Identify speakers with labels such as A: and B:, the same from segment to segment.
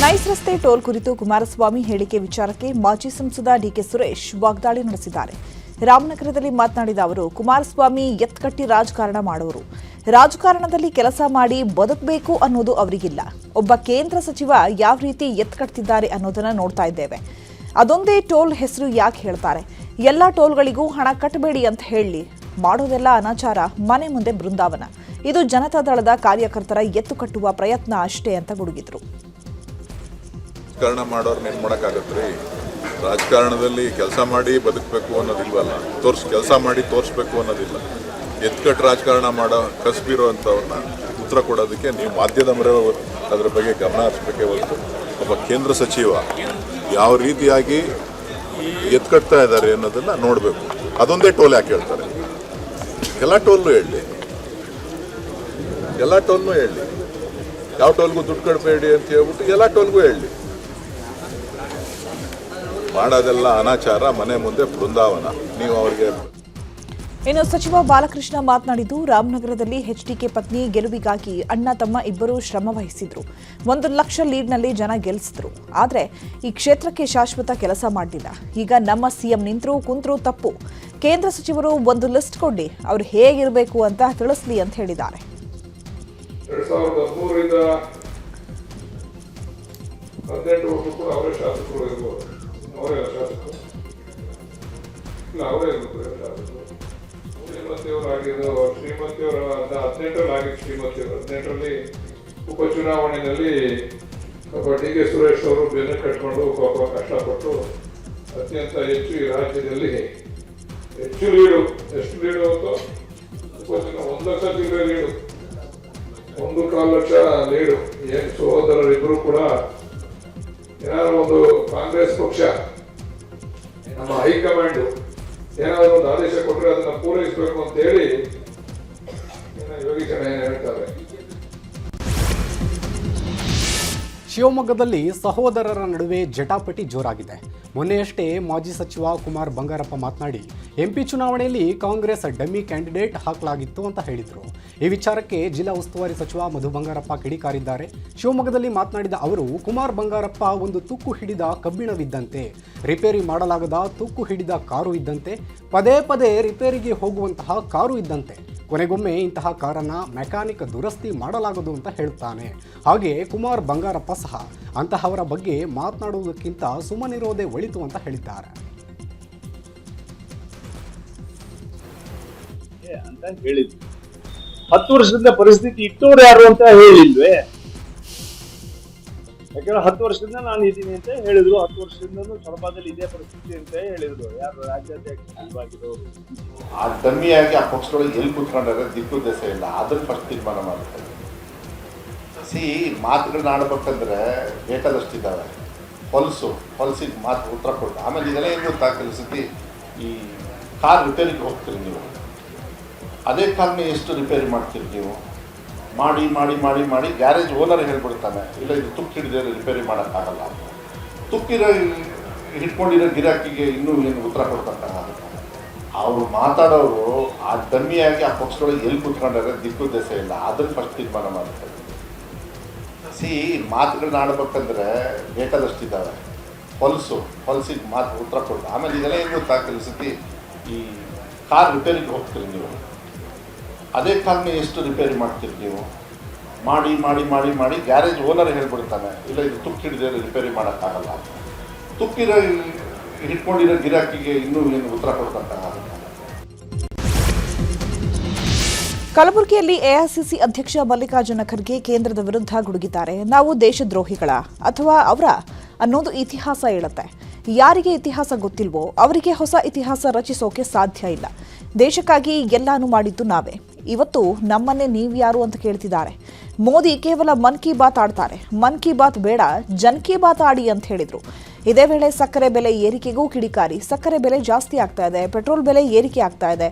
A: Nice ರಸ್ತೆ toll ಕುರಿತು ಕುಮಾರಸ್ವಾಮಿ ಹೇಳಿಕೆ ವಿಚಾರಕ್ಕೆ ಮಾಜಿ ಸಂಸದ ಡಿಕೆ ಸುರೇಶ್ ವಾಗ್ದಾಳಿ ನಡೆಸಿದ್ದಾರೆ. ರಾಮನಗರದಲ್ಲಿ ಮಾತನಾಡಿದ ಅವರು, ಕುಮಾರಸ್ವಾಮಿ ಎತ್ಕಟ್ಟಿ ರಾಜಕಾರಣ ಮಾಡೋರು. ರಾಜಕಾರಣದಲ್ಲಿ ಕೆಲಸ ಮಾಡಿ ಬದುಕಬೇಕು ಅನ್ನೋದು ಅವರಿಗಿಲ್ಲ. ಒಬ್ಬ ಕೇಂದ್ರ ಸಚಿವ ಯಾವ ರೀತಿ ಎತ್ಕಟ್ತಿದ್ದಾರೆ ಅನ್ನೋದನ್ನ ನೋಡ್ತಾ ಇದ್ದೇವೆ. ಅದೊಂದೇ ಟೋಲ್ ಹೆಸರು ಯಾಕೆ ಹೇಳ್ತಾರೆ? ಎಲ್ಲ ಟೋಲ್ಗಳಿಗೂ ಹಣ ಕಟ್ಟಬೇಡಿ ಅಂತ ಹೇಳಿ ಮಾಡೋದೆಲ್ಲ ಅನಾಚಾರ, ಮನೆ ಮುಂದೆ ಬೃಂದಾವನ. ಇದು ಜನತಾದಳದ ಕಾರ್ಯಕರ್ತರ ಎತ್ತು ಕಟ್ಟುವ ಪ್ರಯತ್ನ ಅಷ್ಟೇ ಅಂತ ಗುಡುಗಿದ್ರು.
B: ರಾಜಕಾರಣ ಮಾಡೋರ್ನ ಏನು ಮಾಡೋಕ್ಕಾಗತ್ತೆ ರೀ? ರಾಜಕಾರಣದಲ್ಲಿ ಕೆಲಸ ಮಾಡಿ ಬದುಕಬೇಕು ಅನ್ನೋದಿಲ್ವಲ್ಲ, ಕೆಲಸ ಮಾಡಿ ತೋರಿಸ್ಬೇಕು ಅನ್ನೋದಿಲ್ಲ. ಎತ್ಕಟ್ಟು ರಾಜಕಾರಣ ಮಾಡೋ ಕಸಬಿರೋ ಅಂಥವ್ರನ್ನ ಉತ್ತರ ಕೊಡೋದಕ್ಕೆ ನೀವು ಮಾಧ್ಯಮದ ಮೇಲೆ ಅದ್ರ ಬಗ್ಗೆ ಗಮನ ಹರಿಸಬೇಕೇ ಹೊರತು ಒಬ್ಬ ಕೇಂದ್ರ ಸಚಿವ ಯಾವ ರೀತಿಯಾಗಿ ಎತ್ಕಟ್ತಾ ಇದ್ದಾರೆ ಅನ್ನೋದನ್ನ ನೋಡಬೇಕು. ಅದೊಂದೇ ಟೋಲ್ ಯಾಕೆ ಹೇಳ್ತಾರೆ? ಎಲ್ಲ ಟೋಲ್ನು ಹೇಳಿ, ಎಲ್ಲ ಟೋಲ್ನು ಹೇಳಿ. ಯಾವ ಟೋಲ್ಗೂ ದುಡ್ಡು ಕಟ್ಟಬೇಡಿ ಅಂತ ಹೇಳ್ಬಿಟ್ಟು ಎಲ್ಲ ಟೋಲ್ಗೂ ಹೇಳಿ. ಮಾಡೋದೆಲ್ಲ ಅನಾಚಾರ, ಮನೆ ಮುಂದೆ ಬೃಂದಾವನ. ನೀವು ಅವರಿಗೆ.
A: ಇನ್ನು ಸಚಿವ ಬಾಲಕೃಷ್ಣ ಮಾತನಾಡಿದ್ದು, ರಾಮನಗರದಲ್ಲಿ ಎಚ್ಡಿಕೆ ಪತ್ನಿ ಗೆಲುವಿಗಾಗಿ ಅಣ್ಣ ತಮ್ಮ ಇಬ್ಬರು ಶ್ರಮ ವಹಿಸಿದ್ರು. 1 ಲಕ್ಷ ಲೀಡ್ನಲ್ಲಿ ಜನ ಗೆಲ್ಲಿಸಿದ್ರು. ಆದರೆ ಈ ಕ್ಷೇತ್ರಕ್ಕೆ ಶಾಶ್ವತ ಕೆಲಸ ಮಾಡಲಿಲ್ಲ. ಈಗ ನಮ್ಮ ಸಿಎಂ ನಿಂತರೂ ಕುಂತ್ರೂ ತಪ್ಪು. ಕೇಂದ್ರ ಸಚಿವರು ಒಂದು ಲಿಸ್ಟ್ ಕೊಡಿ, ಅವ್ರು ಹೇಗಿರಬೇಕು ಅಂತ ತಿಳಿಸ್ಲಿ ಅಂತ ಹೇಳಿದ್ದಾರೆ.
C: 2013ರಿಂದ 18 ಕೂಡ ಅವರೇ ಶಾಸಕರು ಇರ್ಬೋದು. ಅವರೇ ಶಾಸಕರು ಇಲ್ಲ, ಅವರೇ ಇರ್ಬೋದು ಶಾಸಕರು. ಶ್ರೀಮತಿಯವರಾಗಿದ್ದು, ಶ್ರೀಮತಿಯವರ 18ರಲ್ಲಿ ಆಗಿದ್ದು, ಶ್ರೀಮತಿಯವರು 18ರಲ್ಲಿ ಉಪಚುನಾವಣೆಯಲ್ಲಿ ಡಿಕೆ ಸುರೇಶ್ ಅವರು ಬೆನ್ನು ಕಟ್ಕೊಂಡು ಪಾಪ ಕಷ್ಟಪಟ್ಟು ಅತ್ಯಂತ ಹೆಚ್ಚು ಈ ರಾಜ್ಯದಲ್ಲಿ ಹೆಚ್ಚು ಲೀಡು. ಎಷ್ಟು ಲೀಡು ಅಂತೋ 1 ಲಕ್ಷ ಚಿಲ್ಲರೆ ಲೀಡು, 1.25 ಲಕ್ಷ ಲೀಡು. ಏನು ಸಹೋದರರಿಬ್ಬರು ಕೂಡ ಏನಾದ್ರು ಒಂದು ಕಾಂಗ್ರೆಸ್ ಪಕ್ಷ, ನಮ್ಮ ಹೈಕಮಾಂಡ್ ಏನಾದ್ರು ಒಂದು ಆದೇಶ ಕೊಟ್ಟರೆ ಅದನ್ನ ಪೂರೈಸಬೇಕು ಅಂತ ಹೇಳಿ ಯೋಗೀಶ್ ಅಣ್ಣ ಏನು ಹೇಳ್ತಾರೆ.
D: ಶಿವಮೊಗ್ಗದಲ್ಲಿ ಸಹೋದರರ ನಡುವೆ ಜಟಾಪಟಿ ಜೋರಾಗಿದೆ. ಮೊನ್ನೆಯಷ್ಟೇ ಮಾಜಿ ಸಚಿವ ಕುಮಾರ್ ಬಂಗಾರಪ್ಪ ಮಾತನಾಡಿ, ಎಂಪಿ ಚುನಾವಣೆಯಲ್ಲಿ ಕಾಂಗ್ರೆಸ್ ಡಮ್ಮಿ ಕ್ಯಾಂಡಿಡೇಟ್ ಹಾಕಲಾಗಿತ್ತು ಅಂತ ಹೇಳಿದರು. ಈ ವಿಚಾರಕ್ಕೆ ಜಿಲ್ಲಾ ಉಸ್ತುವಾರಿ ಸಚಿವ ಮಧು ಬಂಗಾರಪ್ಪ ಕಿಡಿಕಾರಿದ್ದಾರೆ. ಶಿವಮೊಗ್ಗದಲ್ಲಿ ಮಾತನಾಡಿದ ಅವರು, ಕುಮಾರ್ ಬಂಗಾರಪ್ಪ ಒಂದು ತುಕ್ಕು ಹಿಡಿದ ಕಬ್ಬಿಣವಿದ್ದಂತೆ, ರಿಪೇರಿ ಮಾಡಲಾಗದ ತುಕ್ಕು ಹಿಡಿದ ಕಾರು ಇದ್ದಂತೆ, ಪದೇ ಪದೇ ರಿಪೇರಿಗೆ ಹೋಗುವಂತಹ ಕಾರು ಇದ್ದಂತೆ. ಕೊನೆಗೊಮ್ಮೆ ಇಂತಹ ಕಾರನ್ನು ಮೆಕ್ಯಾನಿಕ್ ದುರಸ್ತಿ ಮಾಡಲಾಗದು ಅಂತ ಹೇಳ್ತಾನೆ. ಹಾಗೆ ಕುಮಾರ್ ಬಂಗಾರಪ್ಪ ಸಹ ಅಂತಹವರ ಬಗ್ಗೆ ಮಾತನಾಡುವುದಕ್ಕಿಂತ ಸುಮ್ಮನಿರೋದೇ ಒಳಿತು ಅಂತ ಹೇಳಿದ್ದಾರೆ.
E: ಅಂತ ಹೇಳಿದ್ರು. 10 ವರ್ಷದಿಂದ ಪರಿಸ್ಥಿತಿ ಇಟ್ಟೋರು ಯಾರು ಅಂತ ಹೇಳಿಲ್ವೇ? ಯಾಕಂದ್ರೆ 10 ವರ್ಷದಿಂದ ನಾನು ಇದ್ದೀನಿ ಅಂತ ಹೇಳಿದ್ರು. 10 ವರ್ಷದಿಂದ ಸ್ವಲ್ಪದಲ್ಲಿ ಇದೇ ಪರಿಸ್ಥಿತಿ ಅಂತ ಹೇಳಿದ್ರು. ಯಾರು ರಾಜ್ಯಾಧ್ಯಕ್ಷರಾಗಿರೋರು
F: ಆ ಡಮ್ಮಿಯಾಗಿ ಆ ಪಕ್ಷದೊಳಗೆ ಎಲ್ಲಿ ಕೂತ್ಕೊಂಡ್ರೆ ದಿಕ್ಕು ದೆಸ ಇಲ್ಲ. ಅದನ್ನ ಫಸ್ಟ್ ತೀರ್ಮಾನ ಮಾಡ್ತಾರೆ. ಮಾತುಗಳನ್ನ ಆಡ್ಬೇಕಂದ್ರೆ ಬೇಕಾದಷ್ಟಿದ್ದಾವೆ. ಹೊಲಸಿಗೆ ಮಾತು ಉತ್ತರ ಕೊಟ್ಟು ಆಮೇಲೆ ಇದೆಲ್ಲ ಏನು ಗೊತ್ತಾ, ಕೆಲಸತಿ ಈ ಕಾರ್ ರಿಪೇರಿಗೆ ಹೋಗ್ತೀರಿ ನೀವು, ಅದೇ ಕಾರ್ನ ಎಷ್ಟು ರಿಪೇರಿ ಮಾಡ್ತೀರಿ ನೀವು? ಮಾಡಿ ಮಾಡಿ ಮಾಡಿ ಮಾಡಿ ಗ್ಯಾರೇಜ್ ಓನರ್ ಹೇಳ್ಬಿಡ್ತಾನೆ, ಇಲ್ಲ ಇದು ತುಕ್ಕು ಹಿಡಿದ್ರೆ ರಿಪೇರಿ ಮಾಡೋಕ್ಕಾಗಲ್ಲ. ಹಿಡ್ಕೊಂಡಿರೋ ಗಿರಾಕಿಗೆ ಇನ್ನೂ ಏನು ಉತ್ತರ ಕೊಡ್ತಕ್ಕಾಗಲ್ಲ. ಅವರು ಮಾತಾಡೋರು ಆ ಡಮ್ಮಿಯಾಗಿ ಆ ಪಕ್ಷದೊಳಗೆ ಎಲ್ಲಿ ಕೂತ್ಕೊಂಡ್ರೆ ದಿಕ್ಕು ದೆಸ ಇಲ್ಲ. ಅದನ್ನು ಫಸ್ಟ್ ತೀರ್ಮಾನ ಮಾಡ್ತಾರೆ. ಮಾತುಗಳನ್ನ ಆಡ್ಬೇಕಂದ್ರೆ ಬೇಕಾದಷ್ಟಿದ್ದಾವೆ. ಹೊಲಸಿಗೆ ಮಾತು ಉತ್ತರ ಕೊಟ್ಟು ಆಮೇಲೆ ಇದೆಲ್ಲ ಏನು ಗೊತ್ತಾ, ಕೆಲಸತಿ ಈ ಕಾರ್ ರಿಪೇರಿಗೆ ಹೋಗ್ತೀರಿ ನೀವು, ಅದೇ ಕಾರ್ನ ಎಷ್ಟು ರಿಪೇರಿ ಮಾಡ್ತೀರಿ ನೀವು? ಮಾಡಿ ಮಾಡಿ ಮಾಡಿ ಮಾಡಿ ಗ್ಯಾರೇಜ್ ಓನರ್ ಹೇಳ್ಬಿಡ್ತಾನೆ, ಇಲ್ಲ ಇದು ತುಕ್ಕು ಹಿಡಿದ್ರೆ ರಿಪೇರಿ ಮಾಡೋಕ್ಕಾಗಲ್ಲ. ಹಿಡ್ಕೊಂಡಿರೋ ಗಿರಾಕಿಗೆ ಇನ್ನೂ ಏನು ಉತ್ತರ ಕೊಡ್ತಕ್ಕಾಗಲ್ಲ.
A: ಕಲಬುರಗಿಯಲ್ಲಿ ಎಐಸಿಸಿ ಅಧ್ಯಕ್ಷ ಮಲ್ಲಿಕಾರ್ಜುನ ಖರ್ಗೆ ಕೇಂದ್ರದ ವಿರುದ್ಧ ಗುಡುಗಿದ್ದಾರೆ. ನಾವು ದೇಶದ್ರೋಹಿಗಳ ಅಥವಾ ಅವರ ಅನ್ನೋದು ಇತಿಹಾಸ ಹೇಳುತ್ತೆ. ಯಾರಿಗೆ ಇತಿಹಾಸ ಗೊತ್ತಿಲ್ವೋ ಅವರಿಗೆ ಹೊಸ ಇತಿಹಾಸ ರಚಿಸೋಕೆ ಸಾಧ್ಯ ಇಲ್ಲ. ದೇಶಕ್ಕಾಗಿ ಎಲ್ಲಾನು ಮಾಡಿದ್ದು ನಾವೇ. ಇವತ್ತು ನಮ್ಮನ್ನೇ ನೀವ್ಯಾರು ಅಂತ ಕೇಳ್ತಿದ್ದಾರೆ. ಮೋದಿ ಕೇವಲ ಮನ್ ಕಿ ಬಾತ್ ಆಡ್ತಾರೆ. ಮನ್ ಕಿ ಬಾತ್ ಬೇಡ, ಜನ್ ಕಿ ಬಾತ್ ಆಡಿ ಅಂತ ಹೇಳಿದ್ರು. ಇದೇ ವೇಳೆ ಸಕ್ಕರೆ ಬೆಲೆ ಏರಿಕೆಗೂ ಕಿಡಿಕಾರಿ. ಸಕ್ಕರೆ ಬೆಲೆ ಜಾಸ್ತಿ ಆಗ್ತಾ ಇದೆ, ಪೆಟ್ರೋಲ್ ಬೆಲೆ ಏರಿಕೆ ಆಗ್ತಾ ಇದೆ.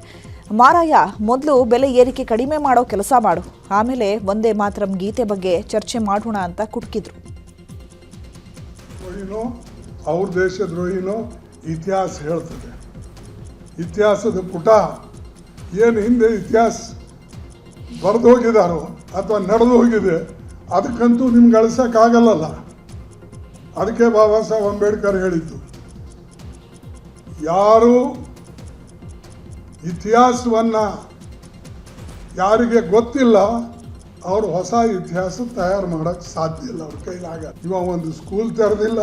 A: ಮಾರಾಯ, ಮೊದಲು ಬೆಲೆ ಏರಿಕೆ ಕಡಿಮೆ ಮಾಡೋ ಕೆಲಸ ಮಾಡು, ಆಮೇಲೆ ವಂದೇ ಮಾತರಂ ಗೀತೆ ಬಗ್ಗೆ ಚರ್ಚೆ ಮಾಡೋಣ ಅಂತ ಕುಟುಕಿದ್ರು.
G: ಅವ್ರ ದೇಶದ್ರೋಹಿನೋ ಇತಿಹಾಸ ಹೇಳ್ತದೆ. ಇತಿಹಾಸದ ಪುಟ ಏನು ಹಿಂದೆ ಇತಿಹಾಸ ಬರೆದು ಹೋಗಿದಾರೋ ಅಥವಾ ನಡೆದು ಹೋಗಿದೆ, ಅದಕ್ಕಂತೂ ನಿಮ್ಗೆ ಅಳಿಸೋಕ್ಕಾಗಲ್ಲ. ಅದಕ್ಕೆ ಬಾಬಾ ಸಾಹೇಬ್ ಅಂಬೇಡ್ಕರ್ ಹೇಳಿದ್ದು, ಯಾರು ಇತಿಹಾಸವನ್ನು ಯಾರಿಗೆ ಗೊತ್ತಿಲ್ಲ ಅವರು ಹೊಸ ಇತಿಹಾಸ ತಯಾರು ಮಾಡೋಕ್ಕೆ ಸಾಧ್ಯ ಇಲ್ಲ, ಅವ್ರ ಕೈಲಾಗ. ಇವ ಒಂದು ಸ್ಕೂಲ್ ತೆರೆದಿಲ್ಲ,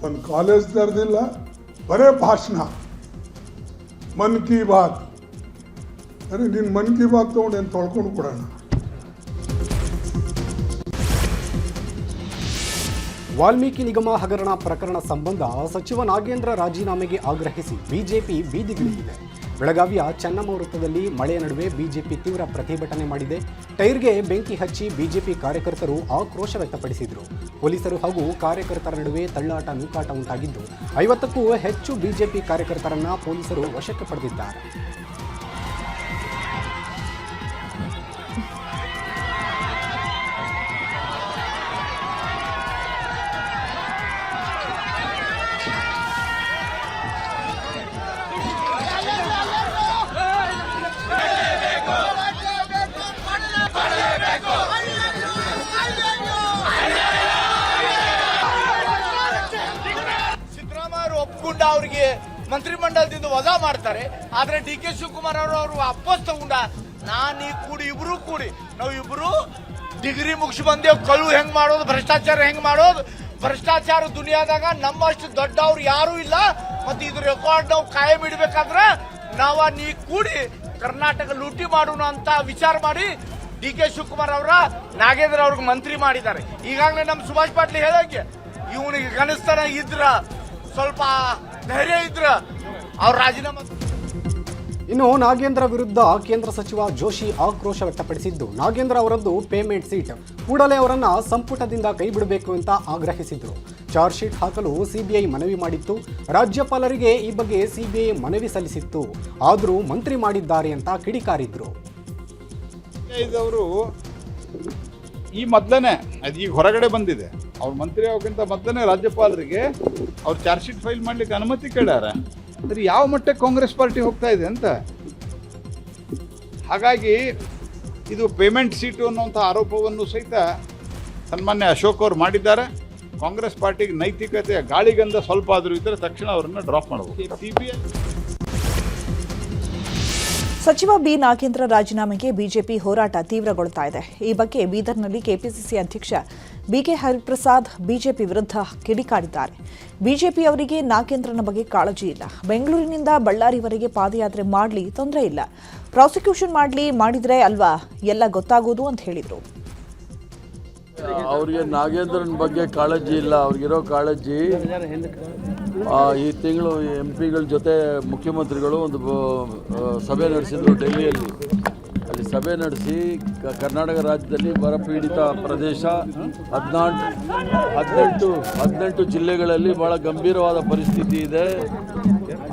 G: ಒಂದು ಕಾಲೇಜ್ ತೆರೆದಿಲ್ಲ, ಬರೇ ಭಾಷಣ, ಮನ್ ಕಿ ಬಾತ್. ಅರೆ ನಿನ್ನ ಮನ್ ಕಿ ಬಾತ್ ತೊಗೊಂಡು ಏನು ತೊಳ್ಕೊಂಡು ಕೊಡೋಣ.
D: ವಾಲ್ಮೀಕಿ ನಿಗಮ ಹಗರಣ ಪ್ರಕರಣ ಸಂಬಂಧ ಸಚಿವ ನಾಗೇಂದ್ರ ರಾಜೀನಾಮೆಗೆ ಆಗ್ರಹಿಸಿ ಬಿಜೆಪಿ ಬೀದಿಗಿಳಿದಿದೆ. ಬೆಳಗಾವಿಯ ಚೆನ್ನಮ್ಮ ವೃತ್ತದಲ್ಲಿ ಮಳೆಯ ನಡುವೆ ಬಿಜೆಪಿ ತೀವ್ರ ಪ್ರತಿಭಟನೆ ಮಾಡಿದೆ. ಟೈರ್ಗೆ ಬೆಂಕಿ ಹಚ್ಚಿ ಬಿಜೆಪಿ ಕಾರ್ಯಕರ್ತರು ಆಕ್ರೋಶ ವ್ಯಕ್ತಪಡಿಸಿದರು. ಪೊಲೀಸರು ಹಾಗೂ ಕಾರ್ಯಕರ್ತರ ನಡುವೆ ತಳ್ಳಾಟ ನೂಕಾಟ ಉಂಟಾಗಿದ್ದು 50ಕ್ಕೂ ಹೆಚ್ಚು ಬಿಜೆಪಿ ಕಾರ್ಯಕರ್ತರನ್ನ ಪೊಲೀಸರು ವಶಕ್ಕೆ ಪಡೆದಿದ್ದಾರೆ.
H: ಅವರಿಗೆ ಮಂತ್ರಿಮಂಡಲದಿಂದ ವಜಾ ಮಾಡ್ತಾರೆ. ಆದ್ರೆ ಡಿ ಕೆ ಶಿವಕುಮಾರ್ ಅವರು ವಾಪಸ್ ತಗೊಂಡ ನಾನು ಇಬ್ರು ಕೂಡಿ ನಾವು ಇಬ್ರು ಡಿಗ್ರಿ ಮುಗಿಸಿ ಬಂದೇವ್. ಕಳು ಹೆಂಗ್ ಮಾಡೋದು, ಭ್ರಷ್ಟಾಚಾರ ಹೆಂಗ್ ಮಾಡೋದು, ಭ್ರಷ್ಟಾಚಾರ ದುನಿಯಾದಾಗ ನಮ್ಮಷ್ಟು ದೊಡ್ಡವ್ರು ಯಾರು ಇಲ್ಲ. ಮತ್ತೆ ಇದು ರೆಕಾರ್ಡ್ ನಾವು ಕಾಯಂ ಇಡ್ಬೇಕಾದ್ರೆ ನೀ ಕೂಡಿ ಕರ್ನಾಟಕ ಲೂಟಿ ಮಾಡೋಣ ಅಂತ ವಿಚಾರ ಮಾಡಿ ಡಿ ಕೆ ಶಿವಕುಮಾರ್ ಅವರ ನಾಗೇಂದ್ರ ಅವ್ರಿಗೆ ಮಂತ್ರಿ ಮಾಡಿದ್ದಾರೆ. ಈಗಾಗಲೇ ನಮ್ಮ ಸುಭಾಷ್ ಪಾಟೀಲ್ ಹೇಳಕ್ಕೆ ಇವನಿಗೆ ಕನಸ್ತನ ಇದ್ರ ಸ್ವಲ್ಪ ಧೈರ್ಯ ಇದ್ರ ಅವ್ರ ರಾಜೀನಾಮೆ.
D: ಇನ್ನು ನಾಗೇಂದ್ರ ವಿರುದ್ಧ ಕೇಂದ್ರ ಸಚಿವ ಜೋಶಿ ಆಕ್ರೋಶ ವ್ಯಕ್ತಪಡಿಸಿದ್ದು, ನಾಗೇಂದ್ರ ಅವರದ್ದು ಪೇಮೆಂಟ್ ಸೀಟ್, ಕೂಡಲೇ ಅವರನ್ನ ಸಂಪುಟದಿಂದ ಕೈಬಿಡಬೇಕು ಅಂತ ಆಗ್ರಹಿಸಿದ್ರು. ಚಾರ್ಜ್ ಶೀಟ್ ಹಾಕಲು ಸಿಬಿಐ ಮನವಿ ಮಾಡಿತ್ತು. ರಾಜ್ಯಪಾಲರಿಗೆ ಈ ಬಗ್ಗೆ ಸಿಬಿಐ ಮನವಿ ಸಲ್ಲಿಸಿತ್ತು, ಆದರೂ ಮಂತ್ರಿ ಮಾಡಿದ್ದಾರೆ ಅಂತ ಕಿಡಿಕಾರಿದ್ರು.
I: ಅವರು ಈ ಮೊದಲನೇ ಅದೀಗ ಹೊರಗಡೆ ಬಂದಿದೆ, ಅವ್ರು ಮಂತ್ರಿ ಆಗೋಕ್ಕಿಂತ ಮೊದಲನೇ ರಾಜ್ಯಪಾಲರಿಗೆ ಅವ್ರು ಚಾರ್ಜ್ ಶೀಟ್ ಫೈಲ್ ಮಾಡ್ಲಿಕ್ಕೆ ಅನುಮತಿ ಕೇಳ್ಯಾರ. ಅಂದ್ರೆ ಯಾವ ಮಟ್ಟಕ್ಕೆ ಕಾಂಗ್ರೆಸ್ ಪಾರ್ಟಿ ಹೋಗ್ತಾ ಇದೆ ಅಂತ. ಹಾಗಾಗಿ ಇದು ಪೇಮೆಂಟ್ ಸೀಟು ಅನ್ನುವಂಥ ಆರೋಪವನ್ನು ಸಹಿತ ಸನ್ಮಾನ್ಯ ಅಶೋಕ್ ಅವರು ಮಾಡಿದ್ದಾರೆ. ಕಾಂಗ್ರೆಸ್ ಪಾರ್ಟಿಗೆ ನೈತಿಕತೆಯ ಗಾಳಿಗಂಧ ಸ್ವಲ್ಪ ಆದರೂ ಇದ್ದರೆ ತಕ್ಷಣ ಅವರನ್ನು ಡ್ರಾಪ್ ಮಾಡಬಹುದು. ಸಿಬಿಐ
A: ಸಚಿವ ಬಿ ನಾಗೇಂದ್ರ ರಾಜೀನಾಮೆಗೆ ಬಿಜೆಪಿ ಹೋರಾಟ ತೀವ್ರಗೊಳ್ತಾ ಇದೆ. ಈ ಬಗ್ಗೆ ಬೀದರ್ನಲ್ಲಿ ಕೆಪಿಸಿಸಿ ಅಧ್ಯಕ್ಷ ಬಿಕೆ ಹರಿಪ್ರಸಾದ್ ಬಿಜೆಪಿ ವಿರುದ್ಧ ಕಿಡಿಕಾರಿದ್ದಾರೆ. ಬಿಜೆಪಿ ಅವರಿಗೆ ನಾಗೇಂದ್ರನ ಬಗ್ಗೆ ಕಾಳಜಿ ಇಲ್ಲ. ಬೆಂಗಳೂರಿನಿಂದ ಬಳ್ಳಾರಿವರೆಗೆ ಪಾದಯಾತ್ರೆ ಮಾಡಲಿ, ತೊಂದರೆ ಇಲ್ಲ. ಪ್ರಾಸಿಕ್ಯೂಷನ್ ಮಾಡಿದ್ರೆ ಅಲ್ವಾ ಎಲ್ಲ ಗೊತ್ತಾಗೋದು ಅಂತ ಹೇಳಿದರು.
J: ಅವ್ರಿಗೆ ನಾಗೇಂದ್ರನ ಬಗ್ಗೆ ಕಾಳಜಿ ಇಲ್ಲ. ಅವ್ರಿಗಿರೋ ಕಾಳಜಿ ಈ ತಿಂಗಳು MP ಗಳ ಜೊತೆ ಮುಖ್ಯಮಂತ್ರಿಗಳು ಒಂದು ಸಭೆ ನಡೆಸಿದ್ರು ಡೆಲ್ಲಿಯಲ್ಲಿ. ಅಲ್ಲಿ ಸಭೆ ನಡೆಸಿ ಕರ್ನಾಟಕ ರಾಜ್ಯದಲ್ಲಿ ಬರಪೀಡಿತ ಪ್ರದೇಶ 18 ಜಿಲ್ಲೆಗಳಲ್ಲಿ ಭಾಳ ಗಂಭೀರವಾದ ಪರಿಸ್ಥಿತಿ ಇದೆ.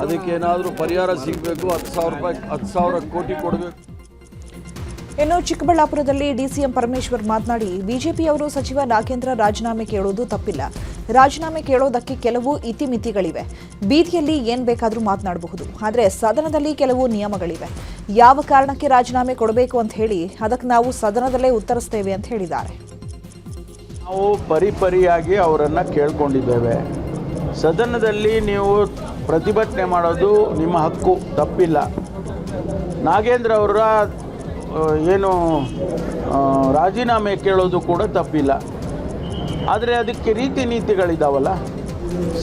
J: ಅದಕ್ಕೇನಾದರೂ ಪರಿಹಾರ ಸಿಗಬೇಕು, 10,000 ಕೋಟಿ ಕೊಡಬೇಕು.
A: ಇನ್ನು ಚಿಕ್ಕಬಳ್ಳಾಪುರದಲ್ಲಿ ಡಿಸಿಎಂ ಪರಮೇಶ್ವರ್ ಮಾತನಾಡಿ, ಬಿಜೆಪಿಯವರು ಸಚಿವ ನಾಗೇಂದ್ರ ರಾಜೀನಾಮೆ ಕೇಳೋದು ತಪ್ಪಿಲ್ಲ. ರಾಜೀನಾಮೆ ಕೇಳೋದಕ್ಕೆ ಕೆಲವು ಇತಿಮಿತಿಗಳಿವೆ. ಬೀದಿಯಲ್ಲಿ ಏನ್ ಬೇಕಾದರೂ ಮಾತನಾಡಬಹುದು, ಆದರೆ ಸದನದಲ್ಲಿ ಕೆಲವು ನಿಯಮಗಳಿವೆ. ಯಾವ ಕಾರಣಕ್ಕೆ ರಾಜೀನಾಮೆ ಕೊಡಬೇಕು ಅಂತ ಹೇಳಿ ಅದಕ್ಕೆ ನಾವು ಸದನದಲ್ಲೇ ಉತ್ತರಿಸ್ತೇವೆ ಅಂತ ಹೇಳಿದ್ದಾರೆ.
J: ನಾವು ಪರಿಪರಿಯಾಗಿ ಅವರನ್ನು ಕೇಳ್ಕೊಂಡಿದ್ದೇವೆ. ಸದನದಲ್ಲಿ ನೀವು ಪ್ರತಿಭಟನೆ ಮಾಡೋದು ನಿಮ್ಮ ಹಕ್ಕು, ತಪ್ಪಿಲ್ಲ. ನಾಗೇಂದ್ರ ಅವರ ಏನು ರಾಜೀನಾಮೆ ಕೇಳೋದು ಕೂಡ ತಪ್ಪಿಲ್ಲ. ಆದರೆ ಅದಕ್ಕೆ ರೀತಿ ನೀತಿಗಳಿದ್ದಾವಲ್ಲ.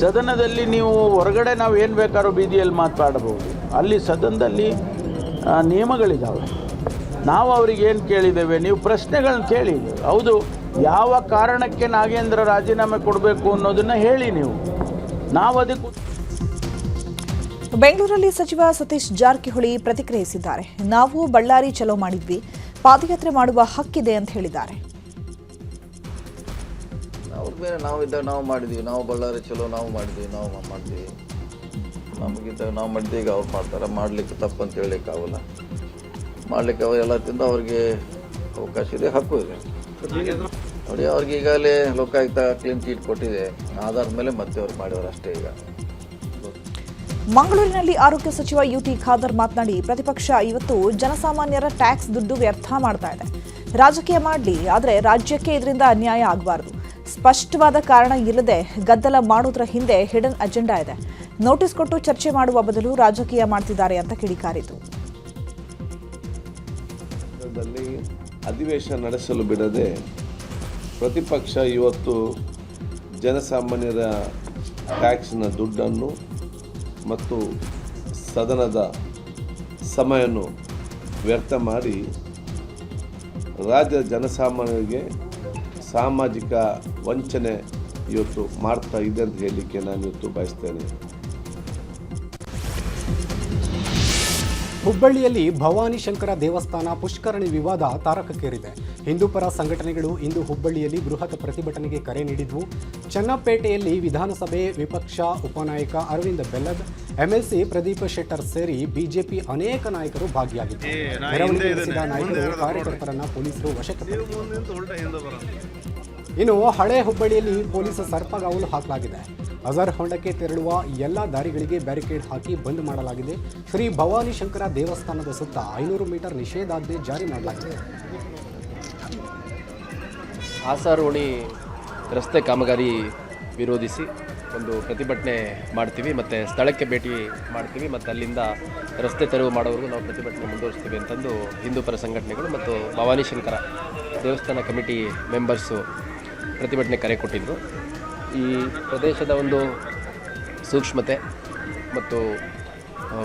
J: ಸದನದಲ್ಲಿ ನೀವು ಹೊರಗಡೆ ನಾವು ಏನು ಬೇಕಾದ್ರೂ ಬೀದಿಯಲ್ಲಿ ಮಾತಾಡಬಹುದು, ಅಲ್ಲಿ ಸದನದಲ್ಲಿ ನಿಯಮಗಳಿದ್ದಾವೆ. ನಾವು ಅವ್ರಿಗೆ ಏನು ಕೇಳಿದ್ದೇವೆ, ನೀವು ಪ್ರಶ್ನೆಗಳನ್ನ ಕೇಳಿ. ಹೌದು, ಯಾವ ಕಾರಣಕ್ಕೆ ನಾಗೇಂದ್ರ ರಾಜೀನಾಮೆ ಕೊಡಬೇಕು ಅನ್ನೋದನ್ನು ಹೇಳಿ. ನಾವು ಅದಕ್ಕೆ
A: ಬೆಂಗಳೂರಲ್ಲಿ ಸಚಿವ ಸತೀಶ್ ಜಾರಕಿಹೊಳಿ ಪ್ರತಿಕ್ರಿಯಿಸಿದ್ದಾರೆ. ನಾವು ಬಳ್ಳಾರಿ ಚಲೋ ಮಾಡಿದ್ವಿ, ಪಾದಯಾತ್ರೆ ಮಾಡುವ ಹಕ್ಕಿದೆ ಅಂತ ಹೇಳಿದ್ದಾರೆ.
K: ಅವ್ರ ಮೇಲೆ ನಾವಿದ್ದಾಗ ನಾವು ಮಾಡಿದ್ವಿ, ನಾವು ಬಳ್ಳಾರಿ ಚಲೋ ನಾವು ಮಾಡಿದ್ವಿ, ನಾವು ಮಾಡ್ತೀವಿ. ನಮಗಿದ್ದಾಗ ನಾವು ಮಾಡಿದ್ವಿ, ಈಗ ಅವ್ರು ಮಾಡ್ತಾರೆ. ಮಾಡಲಿಕ್ಕೆ ತಪ್ಪಂತ ಹೇಳಲಿಕ್ಕಾಗಲ್ಲ. ಮಾಡಲಿಕ್ಕೆ ಅವರೆಲ್ಲ ತಿಂದು ಅವ್ರಿಗೆ ಅವಕಾಶ ಇದೆ, ಹಕ್ಕು ಇದೆ ನೋಡಿ. ಅವ್ರಿಗೆ ಈಗಾಗಲೇ ಲೋಕಾಯುಕ್ತ ಕ್ಲೀನ್ ಚೀಟ್ ಕೊಟ್ಟಿದೆ, ಆಧಾರದ ಮೇಲೆ ಮತ್ತೆ ಅವ್ರು ಮಾಡಿದ್ರು ಅಷ್ಟೇ. ಈಗ
A: ಮಂಗಳೂರಿನಲ್ಲಿ ಆರೋಗ್ಯ ಸಚಿವ ಯುಟಿ ಖಾದರ್ ಮಾತನಾಡಿ, ಪ್ರತಿಪಕ್ಷ ಇವತ್ತು ಜನಸಾಮಾನ್ಯರ ಟ್ಯಾಕ್ಸ್ ದುಡ್ಡು ವ್ಯರ್ಥ ಮಾಡ್ತಾ ಇದೆ. ರಾಜಕೀಯ ಮಾಡಲಿ, ಆದರೆ ರಾಜ್ಯಕ್ಕೆ ಇದರಿಂದ ಅನ್ಯಾಯ ಆಗಬಾರದು. ಸ್ಪಷ್ಟವಾದ ಕಾರಣ ಇಲ್ಲದೆ ಗದ್ದಲ ಮಾಡೋದ್ರ ಹಿಂದೆ ಹಿಡನ್ ಅಜೆಂಡಾ ಇದೆ. ನೋಟಿಸ್ ಕೊಟ್ಟು ಚರ್ಚೆ ಮಾಡುವ ಬದಲು ರಾಜಕೀಯ ಮಾಡ್ತಿದ್ದಾರೆ ಅಂತ ಕಿಡಿಕಾರಿತು.
L: ಅಧಿವೇಶನ ನಡೆಸಲು ಬಿಡದೆ ಪ್ರತಿಪಕ್ಷ ಇವತ್ತು ಜನಸಾಮಾನ್ಯರ ಟ್ಯಾಕ್ಸ್ನ ದುಡ್ಡನ್ನು ಮತ್ತು ಸದನದ ಸಮಯವನ್ನು ವ್ಯರ್ಥ ಮಾಡಿ ರಾಜ್ಯದ ಜನಸಾಮಾನ್ಯರಿಗೆ ಸಾಮಾಜಿಕ ವಂಚನೆ ಇವತ್ತು ಮಾಡ್ತಾ ಇದೆ ಅಂತ ಹೇಳಲಿಕ್ಕೆ ನಾನು ಇವತ್ತು ಬಯಸ್ತೇನೆ.
D: ಹುಬ್ಬಳ್ಳಿಯಲ್ಲಿ ಭವಾನಿ ಶಂಕರ ದೇವಸ್ಥಾನ ಪುಷ್ಕರಣಿ ವಿವಾದ ತಾರಕಕ್ಕೇರಿದೆ. ಹಿಂದೂಪರ ಸಂಘಟನೆಗಳು ಇಂದು ಹುಬ್ಬಳ್ಳಿಯಲ್ಲಿ ಬೃಹತ್ ಪ್ರತಿಭಟನೆಗೆ ಕರೆ ನೀಡಿದ್ವು. ಚನ್ನಪೇಟೆಯಲ್ಲಿ ವಿಧಾನಸಭೆ ವಿಪಕ್ಷ ಉಪನಾಯಕ ಅರವಿಂದ ಬೆಲ್ಲದ್, ಎಂಎಲ್ಸಿ ಪ್ರದೀಪ್ ಶೆಟ್ಟರ್ ಸೇರಿ ಬಿಜೆಪಿ ಅನೇಕ ನಾಯಕರು ಭಾಗಿಯಾಗಿದ್ದರು. ಮೆರವಣಿಗೆ ನಡೆಸಿದ ನಾಯಕರು ಕಾರ್ಯಕರ್ತರನ್ನ ಪೊಲೀಸರು ವಶಕ್ಕೆ ಪಡೆದಿದ್ದಾರೆ. ಇನ್ನು ಹಳೆ ಹುಬ್ಬಳ್ಳಿಯಲ್ಲಿ ಪೊಲೀಸ್ ಸರ್ಪಗಾವಲು ಹಾಕಲಾಗಿದೆ. ಅಜರ್ ಹೊಂಡಕ್ಕೆ ತೆರಳುವ ಎಲ್ಲ ದಾರಿಗಳಿಗೆ ಬ್ಯಾರಿಕೇಡ್ ಹಾಕಿ ಬಂದ್ ಮಾಡಲಾಗಿದೆ. ಶ್ರೀ ಭವಾನಿ ಶಂಕರ ದೇವಸ್ಥಾನದ ಸುತ್ತ 500 ಮೀಟರ್ ನಿಷೇಧಾಜ್ಞೆ ಜಾರಿ ಮಾಡಲಾಗಿದೆ.
M: ಆಸಾರೋಣಿ ರಸ್ತೆ ಕಾಮಗಾರಿ ವಿರೋಧಿಸಿ ಒಂದು ಪ್ರತಿಭಟನೆ ಮಾಡ್ತೀವಿ ಮತ್ತು ಸ್ಥಳಕ್ಕೆ ಭೇಟಿ ಮಾಡ್ತೀವಿ ಮತ್ತು ಅಲ್ಲಿಂದ ರಸ್ತೆ ತೆರವು ಮಾಡೋವರೆಗೂ ನಾವು ಪ್ರತಿಭಟನೆ ಮುಂದುವರಿಸ್ತೀವಿ ಅಂತಂದು ಹಿಂದೂಪರ ಸಂಘಟನೆಗಳು ಮತ್ತು ಭವಾನಿ ಶಂಕರ ದೇವಸ್ಥಾನ ಕಮಿಟಿ ಮೆಂಬರ್ಸು ಪ್ರತಿಭಟನೆ ಕರೆ ಕೊಟ್ಟಿದ್ದರು. ಈ ಪ್ರದೇಶದ ಒಂದು ಸೂಕ್ಷ್ಮತೆ ಮತ್ತು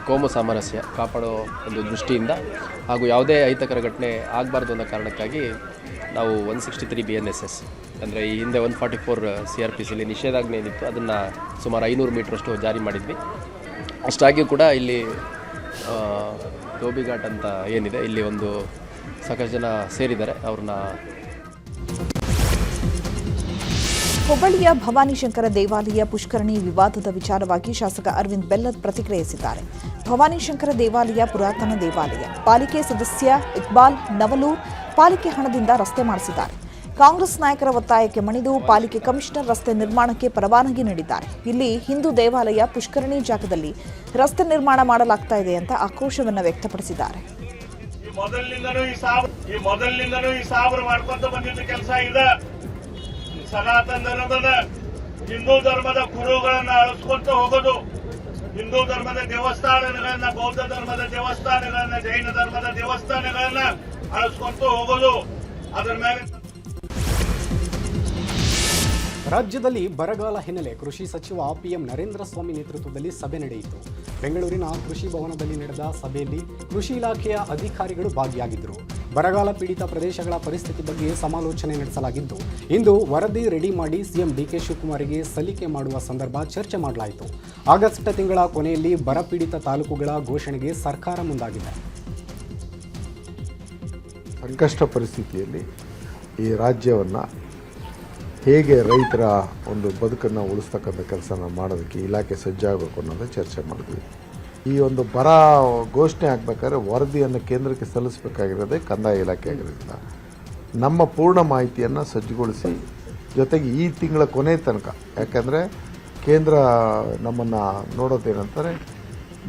M: ಕೋಮು ಸಾಮರಸ್ಯ ಕಾಪಾಡೋ ಒಂದು ದೃಷ್ಟಿಯಿಂದ ಹಾಗೂ ಯಾವುದೇ ಅಹಿತಕರ ಘಟನೆ ಆಗಬಾರ್ದು ಅನ್ನೋ ಕಾರಣಕ್ಕಾಗಿ ನಾವು 163 BNSS ಅಂದರೆ ಈ ಹಿಂದೆ 144 CRPCಲಿ ನಿಷೇಧಾಜ್ಞೆ ಏನಿತ್ತು ಅದನ್ನು ಸುಮಾರು 500 ಮೀಟ್ರಷ್ಟು ಜಾರಿ ಮಾಡಿದ್ವಿ. ಅಷ್ಟಾಗಿಯೂ ಕೂಡ ಇಲ್ಲಿ ಧೋಬಿಘಾಟ್ ಅಂತ ಏನಿದೆ ಇಲ್ಲಿ ಒಂದು ಸಾಕಷ್ಟು ಜನ ಸೇರಿದ್ದಾರೆ. ಅವ್ರನ್ನ
A: ಹುಬ್ಬಳ್ಳಿಯ ಭವಾನಿ ಶಂಕರ ದೇವಾಲಯ ಪುಷ್ಕರಣಿ ವಿವಾದದ ವಿಚಾರವಾಗಿ ಶಾಸಕ ಅರವಿಂದ್ ಬೆಲ್ಲದ್ ಪ್ರತಿಕ್ರಿಯಿಸಿದ್ದಾರೆ. ಭವಾನಿ ಶಂಕರ ದೇವಾಲಯ ಪುರಾತನ ದೇವಾಲಯ. ಪಾಲಿಕೆ ಸದಸ್ಯ ಇಕ್ಬಾಲ್ ನವಲೂರ್ ಪಾಲಿಕೆ ಹಣದಿಂದ ರಸ್ತೆ ಮಾಡಿಸಿದ್ದಾರೆ. ಕಾಂಗ್ರೆಸ್ ನಾಯಕರ ಒತ್ತಾಯಕ್ಕೆ ಮಣಿದು ಪಾಲಿಕೆ ಕಮಿಷನರ್ ರಸ್ತೆ ನಿರ್ಮಾಣಕ್ಕೆ ಪರವಾನಗಿ ನೀಡಿದ್ದಾರೆ. ಇಲ್ಲಿ ಹಿಂದೂ ದೇವಾಲಯ ಪುಷ್ಕರಣಿ ಜಾಗದಲ್ಲಿ ರಸ್ತೆ ನಿರ್ಮಾಣ ಮಾಡಲಾಗ್ತಾ ಇದೆ ಅಂತ ಆಕ್ರೋಶವನ್ನು ವ್ಯಕ್ತಪಡಿಸಿದ್ದಾರೆ.
E: ಮೊದಲಿನಿಂದನೂ ಈ ಸಾಬ್ರು ಮಾಡ್ಕೊಂತ ಬಂದಿದ್ದ ಕೆಲಸ ಇದೆ. ಸನಾತನ ಧರ್ಮದ ಹಿಂದೂ ಧರ್ಮದ ಗುರುಗಳನ್ನ ಅಳಿಸ್ಕೊಂತ ಹೋಗೋದು, ಹಿಂದೂ ಧರ್ಮದ ದೇವಸ್ಥಾನಗಳನ್ನ, ಬೌದ್ಧ ಧರ್ಮದ ದೇವಸ್ಥಾನಗಳನ್ನ, ಜೈನ ಧರ್ಮದ ದೇವಸ್ಥಾನಗಳನ್ನ ಅಳಿಸ್ಕೊಂತ ಹೋಗೋದು. ಅದರ ಮೇಲೆ
D: ರಾಜ್ಯದಲ್ಲಿ ಬರಗಾಲ ಹಿನ್ನೆಲೆ ಕೃಷಿ ಸಚಿವ PM ನರೇಂದ್ರ ಸ್ವಾಮಿ ನೇತೃತ್ವದಲ್ಲಿ ಸಭೆ ನಡೆಯಿತು. ಬೆಂಗಳೂರಿನ ಕೃಷಿ ಭವನದಲ್ಲಿ ನಡೆದ ಸಭೆಯಲ್ಲಿ ಕೃಷಿ ಇಲಾಖೆಯ ಅಧಿಕಾರಿಗಳು ಭಾಗಿಯಾಗಿದ್ದರು. ಬರಗಾಲ ಪೀಡಿತ ಪ್ರದೇಶಗಳ ಪರಿಸ್ಥಿತಿ ಬಗ್ಗೆ ಸಮಾಲೋಚನೆ ನಡೆಸಲಾಗಿದ್ದು, ಇಂದು ವರದಿ ರೆಡಿ ಮಾಡಿ ಸಿಎಂ DK ಶಿವಕುಮಾರ್ಗೆ ಸಲ್ಲಿಕೆ ಮಾಡುವ ಸಂದರ್ಭ ಚರ್ಚೆ ಮಾಡಲಾಯಿತು. ಆಗಸ್ಟ್ ತಿಂಗಳ ಕೊನೆಯಲ್ಲಿ ಬರಪೀಡಿತ ತಾಲೂಕುಗಳ ಘೋಷಣೆಗೆ ಸರ್ಕಾರ ಮುಂದಾಗಿದೆ.
F: ಸಂಕಷ್ಟ ಪರಿಸ್ಥಿತಿಯಲ್ಲಿ ಈ ರಾಜ್ಯವನ್ನು ಹೇಗೆ ರೈತರ ಒಂದು ಬದುಕನ್ನು ಉಳಿಸ್ತಕ್ಕಂಥ ಕೆಲಸನ ಮಾಡೋದಕ್ಕೆ ಇಲಾಖೆ ಸಜ್ಜಾಗಬೇಕು ಅನ್ನೋದು ಚರ್ಚೆ ಮಾಡಿದ್ವಿ. ಈ ಒಂದು ಬರ ಘೋಷಣೆ ಆಗಬೇಕಾದ್ರೆ ವರದಿಯನ್ನು ಕೇಂದ್ರಕ್ಕೆ ಸಲ್ಲಿಸಬೇಕಾಗಿರೋದೇ ಕಂದಾಯ ಇಲಾಖೆ ಆಗಿರೋದ್ರಿಂದ ನಮ್ಮ ಪೂರ್ಣ ಮಾಹಿತಿಯನ್ನು ಸಜ್ಜುಗೊಳಿಸಿ ಜೊತೆಗೆ ಈ ತಿಂಗಳ ಕೊನೆ ತನಕ, ಯಾಕಂದರೆ ಕೇಂದ್ರ ನಮ್ಮನ್ನು ನೋಡೋದೇನಂತಾರೆ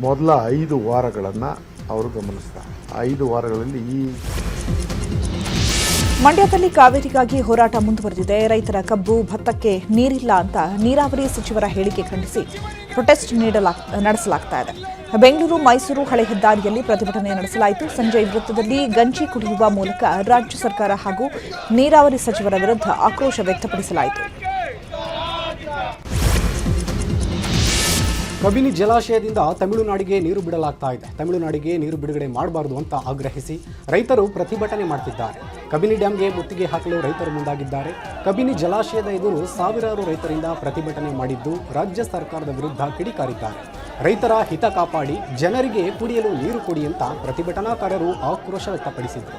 F: ಮೊದಲ 5 ವಾರಗಳನ್ನು ಅವರು ಗಮನಿಸ್ತಾರೆ. 5 ವಾರಗಳಲ್ಲಿ
A: ಮಂಡ್ಯದಲ್ಲಿ ಕಾವೇರಿಗಾಗಿ ಹೋರಾಟ ಮುಂದುವರೆದಿದೆ. ರೈತರ ಕಬ್ಬು, ಭತ್ತಕ್ಕೆ ನೀರಿಲ್ಲ ಅಂತ ನೀರಾವರಿ ಸಚಿವರ ಹೇಳಿಕೆ ಖಂಡಿಸಿ ಪ್ರೊಟೆಸ್ಟ್ ನಡೆಸಲಾಗ್ತಾ ಇದೆ. ಬೆಂಗಳೂರು ಮೈಸೂರು ಹಳೆ ಹೆದ್ದಾರಿಯಲ್ಲಿ ಪ್ರತಿಭಟನೆ ನಡೆಸಲಾಯಿತು. ಸಂಜಯ್ ವೃತ್ತದಲ್ಲಿ ಗಂಜಿ ಕುಡಿಯುವ ಮೂಲಕ ರಾಜ್ಯ ಸರ್ಕಾರ ಹಾಗೂ ನೀರಾವರಿ ಸಚಿವರ ವಿರುದ್ಧ ಆಕ್ರೋಶ ವ್ಯಕ್ತಪಡಿಸಲಾಯಿತು.
D: ಕಬಿನಿ ಜಲಾಶಯದಿಂದ ತಮಿಳುನಾಡಿಗೆ ನೀರು ಬಿಡಲಾಗ್ತಾ ಇದೆ. ತಮಿಳುನಾಡಿಗೆ ನೀರು ಬಿಡುಗಡೆ ಮಾಡಬಾರದು ಅಂತ ಆಗ್ರಹಿಸಿ ರೈತರು ಪ್ರತಿಭಟನೆ ಮಾಡ್ತಿದ್ದಾರೆ. ಕಬಿನಿ ಡ್ಯಾಂಗೆ ಮುತ್ತಿಗೆ ಹಾಕಲು ರೈತರು ಮುಂದಾಗಿದ್ದಾರೆ. ಕಬಿನಿ ಜಲಾಶಯದ ಎದುರು ಸಾವಿರಾರು ರೈತರಿಂದ ಪ್ರತಿಭಟನೆ ಮಾಡಿದ್ದು ರಾಜ್ಯ ಸರ್ಕಾರದ ವಿರುದ್ಧ ಕಿಡಿಕಾರಿದ್ದಾರೆ. ರೈತರ ಹಿತ ಕಾಪಾಡಿ ಜನರಿಗೆ ಕುಡಿಯಲು ನೀರು ಕೊಡಿ ಅಂತ ಪ್ರತಿಭಟನಾಕಾರರು ಆಕ್ರೋಶ ವ್ಯಕ್ತಪಡಿಸಿದರು.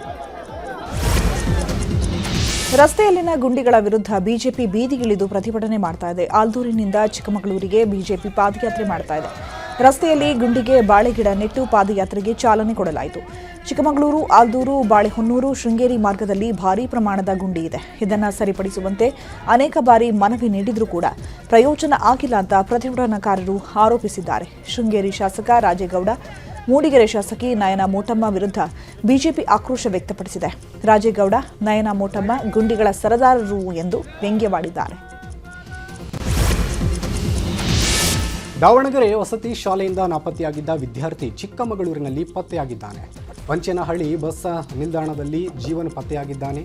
A: ರಸ್ತೆಯಲ್ಲಿನ ಗುಂಡಿಗಳ ವಿರುದ್ಧ ಬಿಜೆಪಿ ಬೀದಿಗಿಳಿದು ಪ್ರತಿಭಟನೆ ಮಾಡ್ತಾ ಇದೆ. ಆಲ್ದೂರಿನಿಂದ ಚಿಕ್ಕಮಗಳೂರಿಗೆ ಬಿಜೆಪಿ ಪಾದಯಾತ್ರೆ ಮಾಡ್ತಾ ಇದೆ. ರಸ್ತೆಯಲ್ಲಿ ಗುಂಡಿಗೆ ಬಾಳೆಗಿಡ ನೆಟ್ಟು ಪಾದಯಾತ್ರೆಗೆ ಚಾಲನೆ ಕೊಡಲಾಯಿತು. ಚಿಕ್ಕಮಗಳೂರು, ಆಲ್ದೂರು, ಬಾಳೆಹೊನ್ನೂರು, ಶೃಂಗೇರಿ ಮಾರ್ಗದಲ್ಲಿ ಭಾರೀ ಪ್ರಮಾಣದ ಗುಂಡಿ ಇದೆ. ಇದನ್ನು ಸರಿಪಡಿಸುವಂತೆ ಅನೇಕ ಬಾರಿ ಮನವಿ ನೀಡಿದ್ರೂ ಕೂಡ ಪ್ರಯೋಜನ ಆಗಿಲ್ಲ ಅಂತ ಪ್ರತಿಭಟನಾಕಾರರು ಆರೋಪಿಸಿದ್ದಾರೆ. ಶೃಂಗೇರಿ ಶಾಸಕ ರಾಜೇಗೌಡ ಮೂಡಿಗೆರೆ ಶಾಸಕಿ ನಯನಾ ಮೋಟಮ್ಮ ವಿರುದ್ಧ ಬಿಜೆಪಿ ಆಕ್ರೋಶ ವ್ಯಕ್ತಪಡಿಸಿದೆ. ರಾಜೇಗೌಡ, ನಯನಾ ಮೋಟಮ್ಮ ಗುಂಡಿಗಳ ಸರದಾರರು ಎಂದು ವ್ಯಂಗ್ಯವಾಡಿದ್ದಾರೆ.
D: ದಾವಣಗೆರೆ ವಸತಿ ಶಾಲೆಯಿಂದ ನಾಪತ್ತೆಯಾಗಿದ್ದ ವಿದ್ಯಾರ್ಥಿ ಚಿಕ್ಕಮಗಳೂರಿನಲ್ಲಿ ಪತ್ತೆಯಾಗಿದ್ದಾನೆ. ಪಂಚನಹಳ್ಳಿ ಬಸ್ ನಿಲ್ದಾಣದಲ್ಲಿ ಜೀವನ್ ಪತ್ತೆಯಾಗಿದ್ದಾನೆ.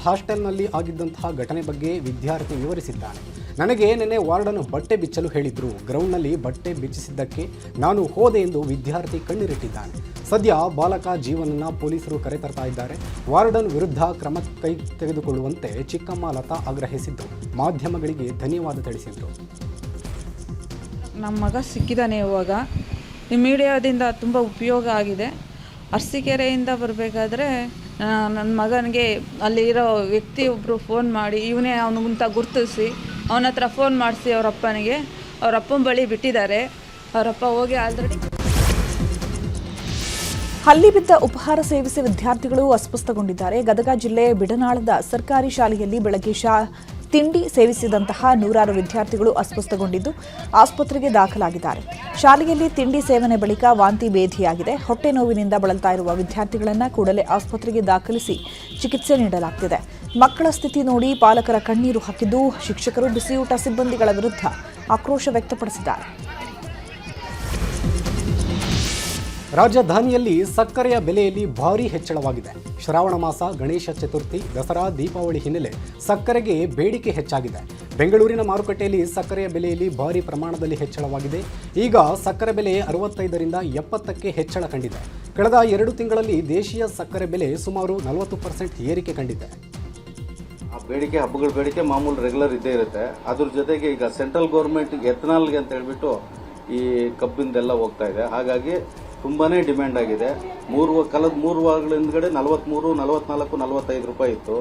D: ಹಾಸ್ಟೆಲ್ನಲ್ಲಿ ಆಗಿದ್ದಂತಹ ಘಟನೆ ಬಗ್ಗೆ ವಿದ್ಯಾರ್ಥಿ ವಿವರಿಸಿದ್ದಾನೆ. ನನಗೆ ನಿನ್ನೆ ವಾರ್ಡನ್ ಬಟ್ಟೆ ಬಿಚ್ಚಲು ಹೇಳಿದ್ರು. ಗ್ರೌಂಡ್ನಲ್ಲಿ ಬಟ್ಟೆ ಬಿಚ್ಚಿಸಿದ್ದಕ್ಕೆ ನಾನು ಹೋದೆ ಎಂದು ವಿದ್ಯಾರ್ಥಿ ಕಣ್ಣೀರಿಟ್ಟಿದ್ದಾನೆ. ಸದ್ಯ ಬಾಲಕ ಜೀವನನ್ನ ಪೊಲೀಸರು ಕರೆತರ್ತಾ ಇದ್ದಾರೆ. ವಾರ್ಡನ್ ವಿರುದ್ಧ ಕ್ರಮ ಕೈ ತೆಗೆದುಕೊಳ್ಳುವಂತೆ ಚಿಕ್ಕಮ್ಮ ಲತಾ ಆಗ್ರಹಿಸಿದ್ದು ಮಾಧ್ಯಮಗಳಿಗೆ ಧನ್ಯವಾದ ತಿಳಿಸಿದರು.
N: ನಮ್ಮ ಮಗ ಸಿಕ್ಕಿದ್ದಾನೆ. ಇವಾಗ ಈ ಮೀಡಿಯಾದಿಂದ ತುಂಬ ಉಪಯೋಗ ಆಗಿದೆ. ಅರಸೀಕೆರೆಯಿಂದ ಬರಬೇಕಾದ್ರೆ ನನ್ನ ಮಗನಿಗೆ ಅಲ್ಲಿರೋ ವ್ಯಕ್ತಿ ಒಬ್ಬರು ಫೋನ್ ಮಾಡಿ ಇವನೇ ಅವನಿಗಂತ ಗುರುತಿಸಿ ಅವನ ಹತ್ರ ಫೋನ್ ಮಾಡಿಸಿ ಅವರಪ್ಪನಿಗೆ ಅವರಪ್ಪನ ಬಳಿ ಬಿಟ್ಟಿದ್ದಾರೆ. ಅವರಪ್ಪ ಹೋಗಿ ಆಲ್ರೆಡಿ
A: ಹಲ್ಲಿ ಬಿದ್ದ ಉಪಹಾರ ಸೇವಿಸಿ ವಿದ್ಯಾರ್ಥಿಗಳು ಅಸ್ವಸ್ಥಗೊಂಡಿದ್ದಾರೆ. ಗದಗ ಜಿಲ್ಲೆ ಬಿಡನಾಳದ ಸರ್ಕಾರಿ ಶಾಲೆಯಲ್ಲಿ ಬೆಳಗ್ಗೆ ತಿಂಡಿ ಸೇವಿಸಿದಂತಹ ನೂರಾರು ವಿದ್ಯಾರ್ಥಿಗಳು ಅಸ್ವಸ್ಥಗೊಂಡಿದ್ದು ಆಸ್ಪತ್ರೆಗೆ ದಾಖಲಾಗಿದ್ದಾರೆ. ಶಾಲೆಯಲ್ಲಿ ತಿಂಡಿ ಸೇವನೆ ಬಳಿಕ ವಾಂತಿ ಭೇದಿಯಾಗಿದೆ. ಹೊಟ್ಟೆ ನೋವಿನಿಂದ ಬಳಲ್ತಾ ಇರುವ ವಿದ್ಯಾರ್ಥಿಗಳನ್ನು ಕೂಡಲೇ ಆಸ್ಪತ್ರೆಗೆ ದಾಖಲಿಸಿ ಚಿಕಿತ್ಸೆ ನೀಡಲಾಗುತ್ತಿದೆ. ಮಕ್ಕಳ ಸ್ಥಿತಿ ನೋಡಿ ಪಾಲಕರ ಕಣ್ಣೀರು ಹಾಕಿದ್ದು ಶಿಕ್ಷಕರು ಬಿಸಿಯೂಟ ಸಿಬ್ಬಂದಿಗಳ ವಿರುದ್ಧ ಆಕ್ರೋಶ ವ್ಯಕ್ತಪಡಿಸಿದ್ದಾರೆ.
D: ರಾಜಧಾನಿಯಲ್ಲಿ ಸಕ್ಕರೆಯ ಬೆಲೆಯಲ್ಲಿ ಭಾರೀ ಹೆಚ್ಚಳವಾಗಿದೆ. ಶ್ರಾವಣ ಮಾಸ, ಗಣೇಶ ಚತುರ್ಥಿ, ದಸರಾ, ದೀಪಾವಳಿ ಹಿನ್ನೆಲೆ ಸಕ್ಕರೆಗೆ ಬೇಡಿಕೆ ಹೆಚ್ಚಾಗಿದೆ. ಬೆಂಗಳೂರಿನ ಮಾರುಕಟ್ಟೆಯಲ್ಲಿ ಸಕ್ಕರೆಯ ಬೆಲೆಯಲ್ಲಿ ಭಾರೀ ಪ್ರಮಾಣದಲ್ಲಿ ಹೆಚ್ಚಳವಾಗಿದೆ. ಈಗ ಸಕ್ಕರೆ ಬೆಲೆ 65ರಿಂದ 70ಕ್ಕೆ ಹೆಚ್ಚಳ ಕಂಡಿದೆ. ಕಳೆದ 2 ತಿಂಗಳಲ್ಲಿ ದೇಶೀಯ ಸಕ್ಕರೆ ಬೆಲೆ ಸುಮಾರು 40% ಏರಿಕೆ ಕಂಡಿದೆ.
O: ಬೇಡಿಕೆ ಹಬ್ಬಗಳ ಬೇಡಿಕೆ ಮಾಮೂಲು ರೆಗ್ಯುಲರ್ ಇದ್ದೇ ಇರುತ್ತೆ. ಅದ್ರ ಜೊತೆಗೆ ಈಗ ಸೆಂಟ್ರಲ್ ಗೌರ್ಮೆಂಟ್ ಎಥನಾಲ್ಗೆ ಅಂತ ಹೇಳ್ಬಿಟ್ಟು ಈ ಕಬ್ಬಿಂದೆಲ್ಲ ಹೋಗ್ತಾ ಇದೆ. ಹಾಗಾಗಿ ತುಂಬಾನೇ ಡಿಮ್ಯಾಂಡ್ ಆಗಿದೆ. ಕಳೆದ 3 ವಾರಗಳ ಹಿಂದ್ಗಡೆ 43, 44, 45 ರೂಪಾಯಿ ಇತ್ತು.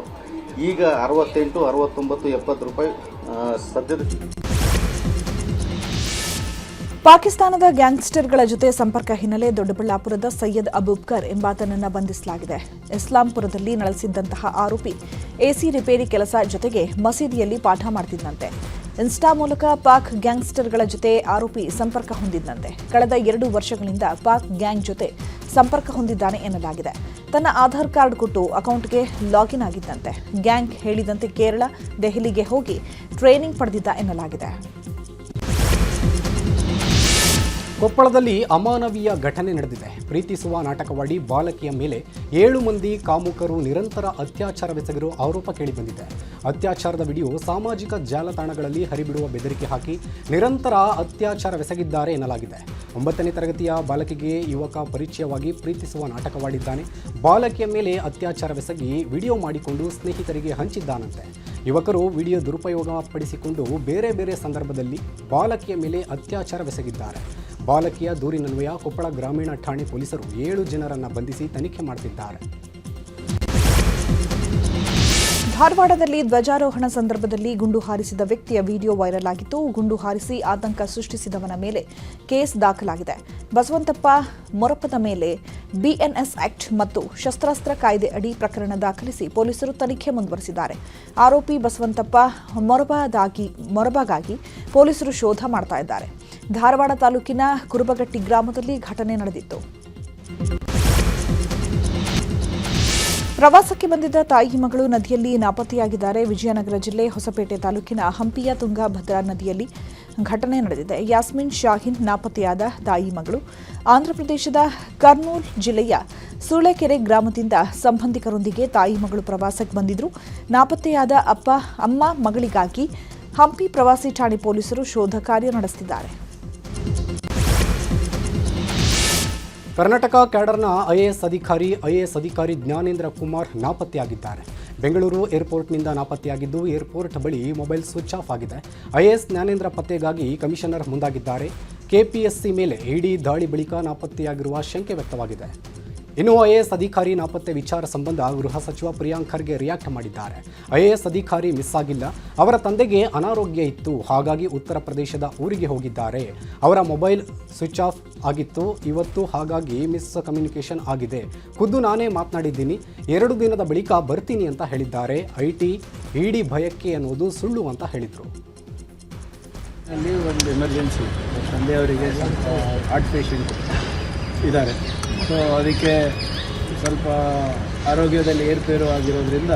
O: ಈಗ 68, 69, 70 ರೂಪಾಯಿ ಸದ್ಯದ.
A: ಪಾಕಿಸ್ತಾನದ ಗ್ಯಾಂಗ್ಸ್ಟರ್ಗಳ ಜೊತೆ ಸಂಪರ್ಕ ಹಿನ್ನೆಲೆ ದೊಡ್ಡಬಳ್ಳಾಪುರದ ಸೈಯದ್ ಅಬೂಬ್ಕರ್ ಎಂಬಾತನನ್ನು ಬಂಧಿಸಲಾಗಿದೆ. ಇಸ್ಲಾಂಪುರದಲ್ಲಿ ನೆಲೆಸಿದ್ದಂತಹ ಆರೋಪಿ ಎಸಿ ರಿಪೇರಿ ಕೆಲಸ ಜೊತೆಗೆ ಮಸೀದಿಯಲ್ಲಿ ಪಾಠ ಮಾಡ್ತಿದ್ದಂತೆ. ಇನ್ಸ್ಟಾ ಮೂಲಕ ಪಾಕ್ ಗ್ಯಾಂಗ್ಸ್ಟರ್ಗಳ ಜೊತೆ ಆರೋಪಿ ಸಂಪರ್ಕ ಹೊಂದಿದ್ದಂತೆ. ಕಳೆದ 2 ವರ್ಷಗಳಿಂದ ಪಾಕ್ ಗ್ಯಾಂಗ್ ಜೊತೆ ಸಂಪರ್ಕ ಹೊಂದಿದ್ದಾನೆ ಎನ್ನಲಾಗಿದೆ. ತನ್ನ ಆಧಾರ್ ಕಾರ್ಡ್ ಕೊಟ್ಟು ಅಕೌಂಟ್ಗೆ ಲಾಗಿನ್ ಆಗಿದ್ದಂತೆ. ಗ್ಯಾಂಗ್ ಹೇಳಿದಂತೆ ಕೇರಳ, ದೆಹಲಿಗೆ ಹೋಗಿ ಟ್ರೈನಿಂಗ್ ಪಡೆದಿದ್ದ ಎನ್ನಲಾಗಿದೆ.
D: ಕೊಪ್ಪಳದಲ್ಲಿ ಅಮಾನವೀಯ ಘಟನೆ ನಡೆದಿದೆ. ಪ್ರೀತಿಸುವ ನಾಟಕವಾಡಿ ಬಾಲಕಿಯ ಮೇಲೆ 7 ಮಂದಿ ಕಾಮುಕರು ನಿರಂತರ ಅತ್ಯಾಚಾರವೆಸಗಿರುವ ಆರೋಪ ಕೇಳಿಬಂದಿದೆ. ಅತ್ಯಾಚಾರದ ವಿಡಿಯೋ ಸಾಮಾಜಿಕ ಜಾಲತಾಣಗಳಲ್ಲಿ ಹರಿಬಿಡುವ ಬೆದರಿಕೆ ಹಾಕಿ ನಿರಂತರ ಅತ್ಯಾಚಾರವೆಸಗಿದ್ದಾರೆ ಎನ್ನಲಾಗಿದೆ. 9ನೇ ತರಗತಿಯ ಬಾಲಕಿಗೆ ಯುವಕ ಪರಿಚಯವಾಗಿ ಪ್ರೀತಿಸುವ ನಾಟಕವಾಡಿದ್ದಾನೆ. ಬಾಲಕಿಯ ಮೇಲೆ ಅತ್ಯಾಚಾರವೆಸಗಿ ವಿಡಿಯೋ ಮಾಡಿಕೊಂಡು ಸ್ನೇಹಿತರಿಗೆ ಹಂಚಿದ್ದಾನಂತೆ. ಯುವಕರು ವಿಡಿಯೋ ದುರುಪಯೋಗ ಪಡಿಸಿಕೊಂಡು ಬೇರೆ ಬೇರೆ ಸಂದರ್ಭದಲ್ಲಿ ಬಾಲಕಿಯ ಮೇಲೆ ಅತ್ಯಾಚಾರವೆಸಗಿದ್ದಾರೆ. ಬಾಲಕಿಯ ದೂರಿನನ್ವಯ ಕೊಪ್ಪಳ ಗ್ರಾಮೀಣ ಠಾಣೆ ಪೊಲೀಸರು 7 ಜನರನ್ನು ಬಂಧಿಸಿ ತನಿಖೆ ಮಾಡುತ್ತಿದ್ದಾರೆ.
A: ಧಾರವಾಡದಲ್ಲಿ ಧ್ವಜಾರೋಹಣ ಸಂದರ್ಭದಲ್ಲಿ ಗುಂಡು ಹಾರಿಸಿದ ವ್ಯಕ್ತಿಯ ವಿಡಿಯೋ ವೈರಲ್ ಆಗಿತ್ತು. ಗುಂಡು ಹಾರಿಸಿ ಆತಂಕ ಸೃಷ್ಟಿಸಿದವನ ಮೇಲೆ ಕೇಸ್ ದಾಖಲಾಗಿದೆ. ಬಸವಂತಪ್ಪ ಮೊರಪದ ಮೇಲೆ ಬಿಎನ್ಎಸ್ ಆಕ್ಟ್ ಮತ್ತು ಶಸ್ತ್ರಾಸ್ತ್ರ ಕಾಯ್ದೆ ಅಡಿ ಪ್ರಕರಣ ದಾಖಲಿಸಿ ಪೊಲೀಸರು ತನಿಖೆ ಮುಂದುವರೆಸಿದ್ದಾರೆ. ಆರೋಪಿ ಬಸವಂತಪ್ಪ ಮೊರಬಗಾಗಿ ಪೊಲೀಸರು ಶೋಧ ಮಾಡ್ತಾ ಇದ್ದಾರೆ. ಧಾರವಾಡ ತಾಲೂಕಿನ ಕುರುಬಗಟ್ಟಿ ಗ್ರಾಮದಲ್ಲಿ ಘಟನೆ ನಡೆದಿತ್ತು. ಪ್ರವಾಸಕ್ಕೆ ಬಂದಿದ್ದ ತಾಯಿ ಮಗಳು ನದಿಯಲ್ಲಿ ನಾಪತ್ತೆಯಾಗಿದ್ದಾರೆ. ವಿಜಯನಗರ ಜಿಲ್ಲೆ ಹೊಸಪೇಟೆ ತಾಲೂಕಿನ ಹಂಪಿಯ ತುಂಗಭದ್ರಾ ನದಿಯಲ್ಲಿ ಘಟನೆ ನಡೆದಿದೆ. ಯಾಸ್ಮಿನ್ ಶಾಹೀನ್ ನಾಪತ್ತೆಯಾದ ತಾಯಿ ಮಗಳು ಆಂಧ್ರಪ್ರದೇಶದ ಕರ್ನೂಲ್ ಜಿಲ್ಲೆಯ ಸೂಳೆಕೆರೆ ಗ್ರಾಮದಿಂದ ಸಂಬಂಧಿಕರೊಂದಿಗೆ ತಾಯಿ ಮಗಳು ಪ್ರವಾಸಕ್ಕೆ ಬಂದಿದ್ರು. ನಾಪತ್ತೆಯಾದ ಅಮ್ಮ ಮಗಳಿಗಾಗಿ ಹಂಪಿ ಪ್ರವಾಸಿ ಠಾಣೆ ಪೊಲೀಸರು ಶೋಧ ಕಾರ್ಯ ನಡೆಸುತ್ತಿದ್ದಾರೆ.
D: ಕರ್ನಾಟಕ ಕ್ಯಾಡರ್ನ ಐಎಎಸ್ ಅಧಿಕಾರಿ ಜ್ಞಾನೇಂದ್ರ ಕುಮಾರ್ ನಾಪತ್ತೆಯಾಗಿದ್ದಾರೆ. ಬೆಂಗಳೂರು ಏರ್ಪೋರ್ಟ್ನಿಂದ ನಾಪತ್ತೆಯಾಗಿದ್ದು ಏರ್ಪೋರ್ಟ್ ಬಳಿ ಮೊಬೈಲ್ ಸ್ವಿಚ್ ಆಫ್ ಆಗಿದೆ. ಐಎಎಸ್ ಜ್ಞಾನೇಂದ್ರ ಪತ್ತೆಗಾಗಿ ಕಮಿಷನರ್ ಮುಂದಾಗಿದ್ದಾರೆ. ಕೆಪಿಎಸ್ಸಿ ಮೇಲೆ ಇಡಿ ದಾಳಿ ಬಳಿಕ ನಾಪತ್ತೆಯಾಗಿರುವ ಶಂಕೆ ವ್ಯಕ್ತವಾಗಿದೆ. ಇನ್ನು ಐಎಎಸ್ ಅಧಿಕಾರಿ ನಾಪತ್ತೆ ವಿಚಾರ ಸಂಬಂಧ ಗೃಹ ಸಚಿವ ಪ್ರಿಯಾಂಕ್ ಖರ್ಗೆ ರಿಯಾಕ್ಟ್ ಮಾಡಿದ್ದಾರೆ. ಐಎಎಸ್ ಅಧಿಕಾರಿ ಮಿಸ್ ಆಗಿಲ್ಲ, ಅವರ ತಂದೆಗೆ ಅನಾರೋಗ್ಯ ಇತ್ತು, ಹಾಗಾಗಿ ಉತ್ತರ ಪ್ರದೇಶದ ಊರಿಗೆ ಹೋಗಿದ್ದಾರೆ. ಅವರ ಮೊಬೈಲ್ ಸ್ವಿಚ್ ಆಫ್ ಆಗಿತ್ತು ಇವತ್ತು, ಹಾಗಾಗಿ ಮಿಸ್ ಕಮ್ಯುನಿಕೇಷನ್ ಆಗಿದೆ. ಖುದ್ದು ನಾನೇ ಮಾತನಾಡಿದ್ದೀನಿ, 2 ದಿನದ ಬಳಿಕ ಬರ್ತೀನಿ ಅಂತ ಹೇಳಿದ್ದಾರೆ. ಇಡಿ ಭಯಕ್ಕೆ ಅನ್ನೋದು ಸುಳ್ಳು ಅಂತ ಹೇಳಿದರು.
P: ಅಲ್ಲಿ ಒಂದು ಎಮರ್ಜೆನ್ಸಿ ತಂದೆಯವರಿಗೆ ಸ್ವಲ್ಪ ಹಾರ್ಟ್ ಪೇಷಂಟ್ ಇದ್ದಾರೆ. ಸೊ ಅದಕ್ಕೆ ಸ್ವಲ್ಪ ಆರೋಗ್ಯದಲ್ಲಿ ಏರುಪೇರು ಆಗಿರೋದ್ರಿಂದ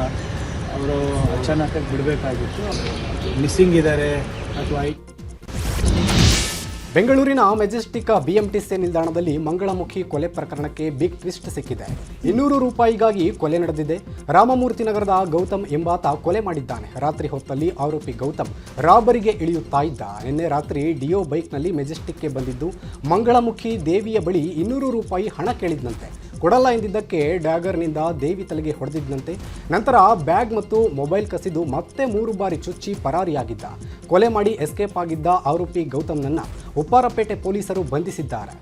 P: ಅವರು ಅಚಾನಕ್ಕಾಗಿ ಬಿಡಬೇಕಾಗಿತ್ತು. ಮಿಸ್ಸಿಂಗ್ ಇದ್ದಾರೆ ಅಥವಾ
D: ಬೆಂಗಳೂರಿನ ಮೆಜೆಸ್ಟಿಕ್ BMTC ನಿಲ್ದಾಣದಲ್ಲಿ ಮಂಗಳಮುಖಿ ಕೊಲೆ ಪ್ರಕರಣಕ್ಕೆ ಬಿಗ್ ಟ್ವಿಸ್ಟ್ ಸಿಕ್ಕಿದೆ. 200 ರೂಪಾಯಿಗಾಗಿ ಕೊಲೆ ನಡೆದಿದೆ. ರಾಮಮೂರ್ತಿ ನಗರದ ಗೌತಮ್ ಎಂಬಾತ ಕೊಲೆ ಮಾಡಿದ್ದಾನೆ. ರಾತ್ರಿ ಹೊತ್ತಲ್ಲಿ ಆರೋಪಿ ಗೌತಮ್ ರಾಬರಿಗೆ ಇಳಿಯುತ್ತಾ ಇದ್ದ. ನಿನ್ನೆ ರಾತ್ರಿ ಡಿಯೋ ಬೈಕ್ನಲ್ಲಿ ಮೆಜೆಸ್ಟಿಕ್ಗೆ ಬಂದಿದ್ದು ಮಂಗಳಮುಖಿ ದೇವಿಯ ಬಳಿ 200 ರೂಪಾಯಿ ಹಣ ಕೇಳಿದ್ನಂತೆ. ಕೊಡಲ್ಲ ಎಂದಿದ್ದಕ್ಕೆ ಡ್ಯಾಗರ್ನಿಂದ ದೇವಿ ತಲೆಗೆ ಹೊಡೆದಿದ್ದಂತೆ. ನಂತರ ಬ್ಯಾಗ್ ಮತ್ತು ಮೊಬೈಲ್ ಕಸಿದು ಮತ್ತೆ 3 ಬಾರಿ ಚುಚ್ಚಿ ಪರಾರಿಯಾಗಿದ್ದ. ಕೊಲೆ ಮಾಡಿ ಎಸ್ಕೇಪ್ ಆಗಿದ್ದ ಆರೋಪಿ ಗೌತಮ್ನನ್ನ ಉಪ್ಪಾರಪೇಟೆ ಪೊಲೀಸರು ಬಂಧಿಸಿದ್ದಾರೆ.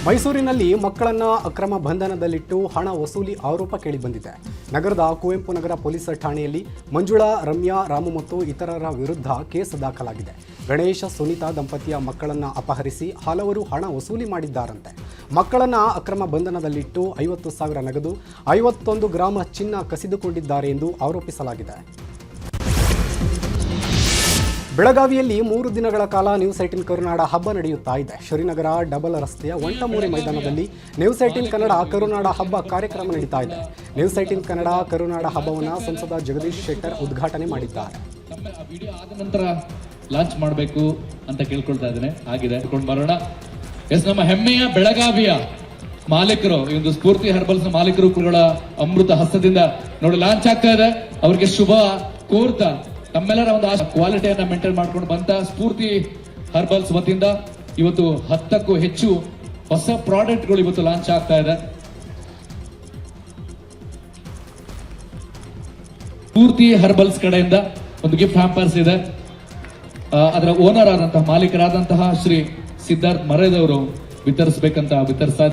D: ಮೈಸೂರಿನಲ್ಲಿ ಮಕ್ಕಳನ್ನ ಅಕ್ರಮ ಬಂಧನದಲ್ಲಿಟ್ಟು ಹಣ ವಸೂಲಿ ಆರೋಪ ಕೇಳಿಬಂದಿದೆ. ನಗರದ ಕುವೆಂಪು ನಗರ ಪೊಲೀಸ್ ಠಾಣೆಯಲ್ಲಿ ಮಂಜುಳಾ, ರಮ್ಯಾ, ರಾಮು ಮತ್ತು ಇತರರ ವಿರುದ್ಧ ಕೇಸ್ ದಾಖಲಾಗಿದೆ. ಗಣೇಶ, ಸುನೀತಾ ದಂಪತಿಯ ಮಕ್ಕಳನ್ನ ಅಪಹರಿಸಿ ಹಲವರು ಹಣ ವಸೂಲಿ ಮಾಡಿದ್ದಾರಂತೆ. ಮಕ್ಕಳನ್ನ ಅಕ್ರಮ ಬಂಧನದಲ್ಲಿಟ್ಟು 50,000 ನಗದು, 51 ಗ್ರಾಂ ಚಿನ್ನ ಕಸಿದುಕೊಂಡಿದ್ದಾರೆ ಎಂದು ಆರೋಪಿಸಲಾಗಿದೆ. ಬೆಳಗಾವಿಯಲ್ಲಿ 3 ದಿನಗಳ ಕಾಲ ನ್ಯೂಸ್ 18 ಕರುನಾಡ ಹಬ್ಬ ನಡೆಯುತ್ತಾ ಇದೆ. ಶ್ರೀನಗರ ಡಬಲ್ ರಸ್ತೆಯ ಒಂಟಮೂರಿ ಮೈದಾನದಲ್ಲಿ ನ್ಯೂಸ್ 18 ಕನ್ನಡ ಕರುನಾಡ ಹಬ್ಬ ಕಾರ್ಯಕ್ರಮ ನಡೀತಾ ಇದೆ. ನ್ಯೂಸ್ 18 ಕನ್ನಡ ಕರುನಾಡ ಹಬ್ಬವನ್ನು ಸಂಸದ ಜಗದೀಶ್ ಶೆಟ್ಟರ್ ಉದ್ಘಾಟನೆ ಮಾಡಿದ್ದಾರೆ.
Q: ನಮ್ಮ ವಿಡಿಯೋ ಆದ ನಂತರ ಲಾಂಚ್ ಮಾಡಬೇಕು ಅಂತ ಕೇಳ್ಕೊಳ್ತಾ ಇದ್ದೇನೆ. ಆಗಿದೆ ಬರೋಣ. ನಮ್ಮ ಹೆಮ್ಮೆಯ ಬೆಳಗಾವಿಯ ಮಾಲೀಕರು, ಈ ಒಂದು ಸ್ಫೂರ್ತಿ ಹರ್ಬಲ್ಸ್ ಮಾಲೀಕರು ಕೂಡ ಅಮೃತ ಹಸ್ತದಿಂದ ನೋಡಿ ಲಾಂಚ್ ಆಗ್ತಾ ಇದೆ. ಅವರಿಗೆ ಶುಭ ಕೋರ್ತಾ ನಮ್ಮೆಲ್ಲರ ಒಂದು ಕ್ವಾಲಿಟಿಯನ್ನ ಮೇಂಟೈನ್ ಮಾಡ್ಕೊಂಡು ಬಂತ ಸ್ಫೂರ್ತಿ ಹರ್ಬಲ್ಸ್ ವತಿಯಿಂದ ಇವತ್ತು 10ಕ್ಕೂ ಹೆಚ್ಚು ಹೊಸ ಪ್ರಾಡಕ್ಟ್ಗಳು ಇವತ್ತು ಲಾಂಚ್ ಆಗ್ತಾ ಇದೆ. ಸ್ಫೂರ್ತಿ ಹರ್ಬಲ್ಸ್ ಕಡೆಯಿಂದ ಒಂದು ಗಿಫ್ಟ್ ಹ್ಯಾಂಪರ್ಸ್ ಇದೆ. ಅದರ ಓನರ್ ಆದಂತಹ ಮಾಲೀಕರಾದಂತಹ ಶ್ರೀ ಸಿದ್ಧಾರ್ಥ್ ಮರೇದವರು ವಿತರಿಸಬೇಕಂತ ವಿತರಿಸ್ತಾ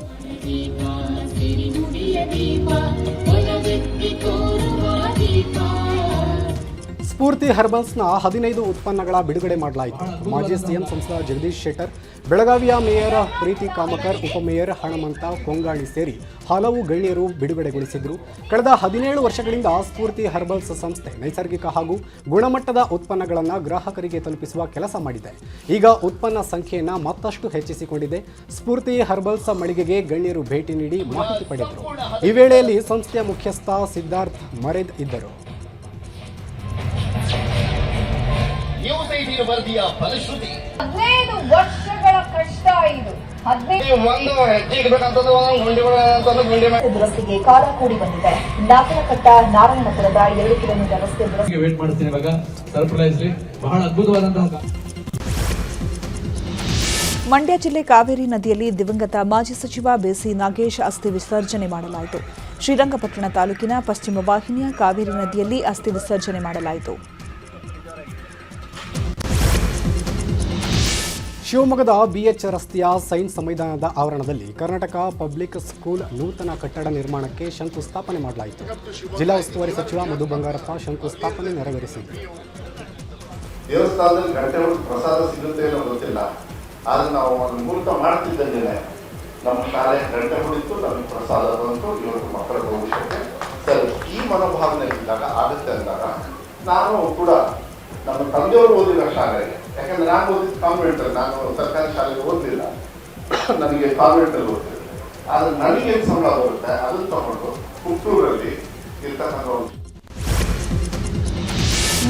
D: ಸ್ಫೂರ್ತಿ ಹರ್ಬಲ್ಸ್ನ 15 ಉತ್ಪನ್ನಗಳ ಬಿಡುಗಡೆ ಮಾಡಲಾಯಿತು. ಮಾಜಿ ಸಿಎಂ ಸಂಸದ ಜಗದೀಶ್ ಶೆಟ್ಟರ್, ಬೆಳಗಾವಿಯ ಮೇಯರ್ ಪ್ರೀತಿ ಕಾಮಕರ್, ಉಪಮೇಯರ್ ಹಣಮಂತ ಕೊಂಗಾಣಿ ಸೇರಿ ಹಲವು ಗಣ್ಯರು ಬಿಡುಗಡೆಗೊಳಿಸಿದರು. ಕಳೆದ 17 ವರ್ಷಗಳಿಂದ ಸ್ಫೂರ್ತಿ ಹರ್ಬಲ್ಸ್ ಸಂಸ್ಥೆ ನೈಸರ್ಗಿಕ ಹಾಗೂ ಗುಣಮಟ್ಟದ ಉತ್ಪನ್ನಗಳನ್ನು ಗ್ರಾಹಕರಿಗೆ ತಲುಪಿಸುವ ಕೆಲಸ ಮಾಡಿದೆ. ಈಗ ಉತ್ಪನ್ನ ಸಂಖ್ಯೆಯನ್ನು ಮತ್ತಷ್ಟು ಹೆಚ್ಚಿಸಿಕೊಂಡಿದೆ. ಸ್ಫೂರ್ತಿ ಹರ್ಬಲ್ಸ್ ಮಳಿಗೆಗೆ ಗಣ್ಯರು ಭೇಟಿ ನೀಡಿ ಮಾಹಿತಿ ಪಡೆದರು. ಈ ವೇಳೆಯಲ್ಲಿ ಸಂಸ್ಥೆಯ ಮುಖ್ಯಸ್ಥ ಸಿದ್ಧಾರ್ಥ್ ಮರೇದ್ ಇದ್ದರು.
R: ನ್ಯೂಸ್ 18 ವರದಿಯ ಫಲಶ್ರುತಿ
S: 15 ವರ್ಷಗಳ ಕಷ್ಟ ಇದು. 15 ರಸ್ತೆಗೆ ಕಾರ ಕೂಡಿ ಬಂದಿದೆ. ನಾಗನಕಟ್ಟ ನಾರಾಯಣಪುರದ 2 ಕಿಲೋಮೀಟರ್ ರಸ್ತೆ
Q: ವೇಟ್ ಮಾಡ್ತೀನಿ. ಇವಾಗ ಸರ್ಪ್ರೈಸ್ಲಿ ಬಹಳ ಅದ್ಭುತವಾದಂತಹ
A: ಮಂಡ್ಯ ಜಿಲ್ಲೆ ಕಾವೇರಿ ನದಿಯಲ್ಲಿ ದಿವಂಗತ ಮಾಜಿ ಸಚಿವ ಬಿಸಿ ನಾಗೇಶ್ ಅಸ್ಥಿ ವಿಸರ್ಜನೆ ಮಾಡಲಾಯಿತು. ಶ್ರೀರಂಗಪಟ್ಟಣ ತಾಲೂಕಿನ ಪಶ್ಚಿಮ ವಾಹಿನಿಯ ಕಾವೇರಿ ನದಿಯಲ್ಲಿ ಅಸ್ಥಿ ವಿಸರ್ಜನೆ ಮಾಡಲಾಯಿತು.
D: ಶಿವಮೊಗ್ಗದ BH ರಸ್ತೆಯ ಸೈನ್ಸ್ ಮೈದಾನದ ಆವರಣದಲ್ಲಿ ಕರ್ನಾಟಕ ಪಬ್ಲಿಕ್ ಸ್ಕೂಲ್ ನೂತನ ಕಟ್ಟಡ ನಿರ್ಮಾಣಕ್ಕೆ ಶಂಕುಸ್ಥಾಪನೆ ಮಾಡಲಾಯಿತು. ಜಿಲ್ಲಾ ಉಸ್ತುವಾರಿ ಸಚಿವ ಮಧು ಬಂಗಾರಪ್ಪ ಶಂಕುಸ್ಥಾಪನೆ ನೆರವೇರಿಸಿದರು.
F: ದೇವಸ್ಥಾನದಲ್ಲಿ ಗಂಟೆ ಹೊಡೆದು ಪ್ರಸಾದ ಸಿಗುತ್ತೆ ಅನ್ನೋ ಗೊತ್ತಿಲ್ಲ, ಆದ್ರೆ ನಾವು ಅದನ್ನು ಮುಹೂರ್ತ ಮಾಡ್ತಿದ್ದಂಗೆ ನಮ್ಮ ಶಾಲೆ ಗಂಟೆ ಹೊಡಿತು, ನಮಗೆ ಪ್ರಸಾದ ಬಂತು, ಇವತ್ತು ಮಕ್ಕಳ ಭವಿಷ್ಯಕ್ಕೆ ಸರಿ ಈ ಮನೋಭಾವನೆ ಇದ್ದಾಗ ಆಗುತ್ತೆ ಅಂದಾಗ ನಾನು ಕೂಡ ನಮ್ಮ ತಂದೆಯವರು ಓದಿದ ಶಾಲೆಗೆ, ಯಾಕಂದ್ರೆ ನಾನು ಓದಿದ್ದು ಕಾನ್ವೆಂಟ್ ಅಲ್ಲಿ, ನಾನು ಸರ್ಕಾರಿ ಶಾಲೆಗೆ ಓದಲಿಲ್ಲ, ನನಗೆ ಕಾನ್ವೆಂಟ್ ಅಲ್ಲಿ ಓದಿಲ್ಲ. ಆದ್ರೆ ನನಗೆ ಏನು ಸಂಬಳ ಬರುತ್ತೆ ಅದನ್ನು ತಗೊಂಡು ಹುಟ್ಟೂರಲ್ಲಿ ಇರ್ತಕ್ಕಂಥ